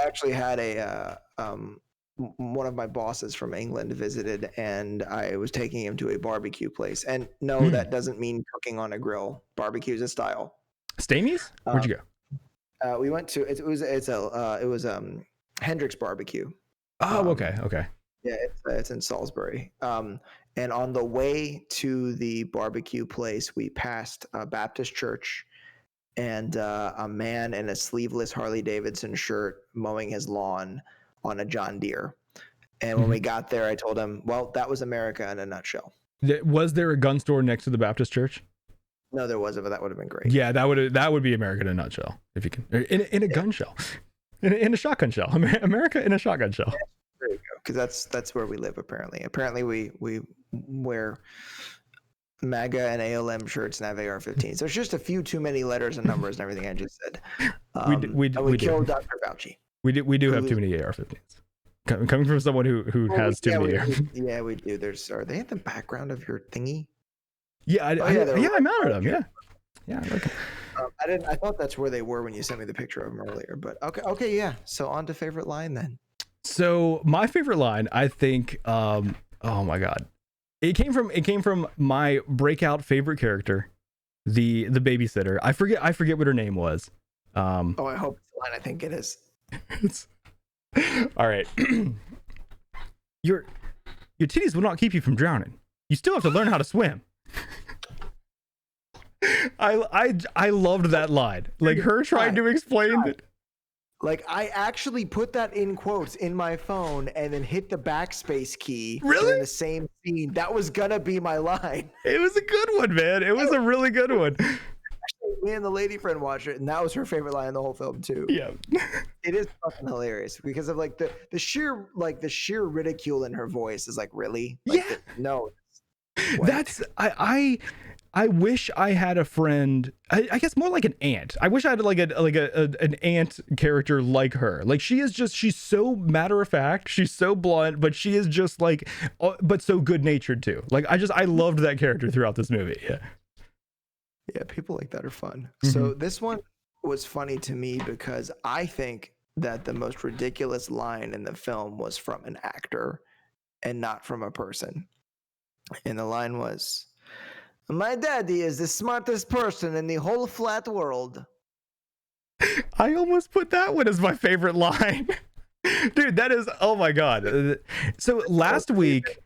actually had one of my bosses from England visited, and I was taking him to a barbecue place. And no, that doesn't mean cooking on a grill. Barbecue is a style. Stamey's? Where'd you go? We went to it was Hendrick's Barbecue. Oh, okay. Yeah, it's in Salisbury. And on the way to the barbecue place, we passed a Baptist church and a man in a sleeveless Harley Davidson shirt mowing his lawn on a John Deere. And when we got there, I told him, well, that was America in a nutshell. Was there a gun store next to the Baptist church? No, there wasn't, but that would have been great. Yeah, that would be America in a nutshell, if you can. In a gun shell. In a shotgun shell. America in a shotgun shell. Yeah, there you go. Because that's where we live, apparently. Apparently, we wear MAGA and ALM shirts and have AR-15s. There's just a few too many letters and numbers and everything I just said. We killed Dr. Fauci. We do have too many AR-15s. Coming from someone who has too many. Yeah, we do. Are they in the background of your thingy? Yeah, I mounted them. Yeah. Okay. I thought that's where they were when you sent me the picture of them earlier. But okay, yeah. So on to favorite line then. So my favorite line, I think, oh my god, it came from my breakout favorite character, the babysitter. I forget what her name was. I hope it's the line. I think it is. All right. Your titties will not keep you from drowning. You still have to learn how to swim. I loved that line. Like her trying to explain that. Like I actually put that in quotes in my phone and then hit the backspace key. Really? In the same scene. That was gonna be my line. It was a good one, man. It was a really good one. Actually, me and the lady friend watched it, and that was her favorite line in the whole film too. Yeah. It is fucking hilarious because of like the sheer ridicule in her voice is like, really? Like, yeah. No. That's I wish I had a friend. I guess more like an aunt. I wish I had an aunt character like her. Like she's so matter of fact. She's so blunt, but she is just like, but so good natured too. Like I loved that character throughout this movie. Yeah. Yeah, people like that are fun. Mm-hmm. So this one was funny to me because I think that the most ridiculous line in the film was from an actor and not from a person. And the line was, "My daddy is the smartest person in the whole flat world." I almost put that one as my favorite line. Dude, that is, oh my god. So last week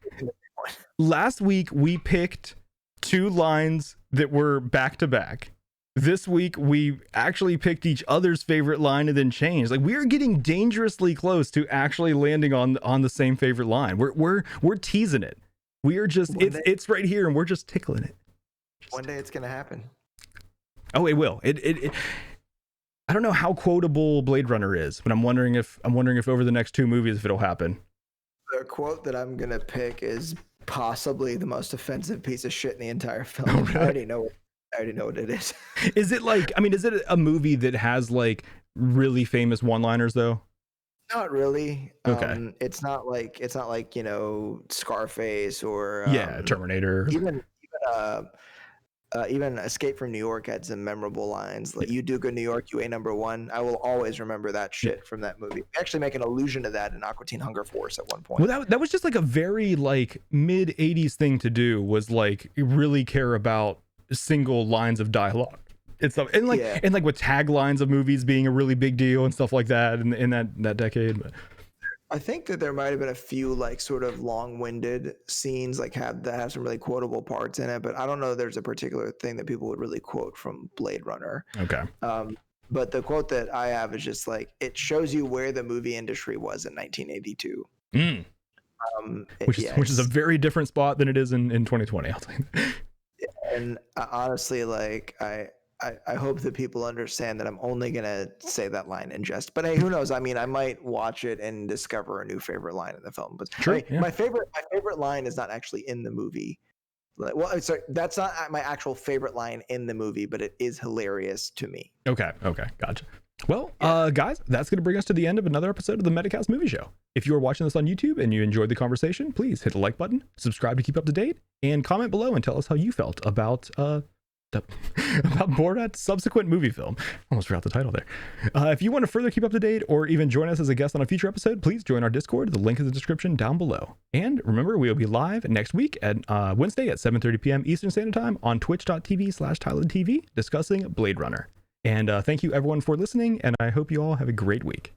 we picked two lines that were back to back. This week we actually picked each other's favorite line and then changed. Like we're getting dangerously close to actually landing on the same favorite line. We're teasing it. We are just it's right here and we're just tickling it. One day it's gonna happen. Oh, it will. It I don't know how quotable Blade Runner is, but I'm wondering if over the next two movies if it'll happen. The quote that I'm gonna pick is possibly the most offensive piece of shit in the entire film. Oh, really? I already know what it is. Is it like, I mean, is it a movie that has like really famous one-liners though? Not really. Okay. It's not like Scarface or Terminator. Even Escape from New York had some memorable lines. Like, "You do good New York, you ain't number one." I will always remember that shit from that movie. We actually make an allusion to that in Aqua Teen Hunger Force at one point. Well, that was just like a very like mid 80s thing to do, was like really care about single lines of dialogue. It's and like with taglines of movies being a really big deal and stuff like that in that decade. But I think that there might have been a few like sort of long-winded scenes that have some really quotable parts in it, but I don't know if there's a particular thing that people would really quote from Blade Runner. Okay. But the quote that I have is just like, it shows you where the movie industry was in 1982. Which is a very different spot than it is in 2020. I'll tell you. And honestly, like I hope that people understand that I'm only gonna say that line in jest. But hey, who knows? I mean, I might watch it and discover a new favorite line in the film. But sure, my favorite line is not actually in the movie. Well, sorry, that's not my actual favorite line in the movie, but it is hilarious to me. Okay, gotcha. Well, guys, that's going to bring us to the end of another episode of the Metacast Movie Show. If you are watching this on YouTube and you enjoyed the conversation, please hit the like button, subscribe to keep up to date, and comment below and tell us how you felt about Borat Subsequent Moviefilm. Almost forgot the title there. If you want to further keep up to date or even join us as a guest on a future episode, please join our Discord. The link is in the description down below. And remember, we will be live next week at Wednesday at 7:30 p.m. Eastern Standard Time on twitch.tv/TylerTV discussing Blade Runner. And thank you everyone for listening, and I hope you all have a great week.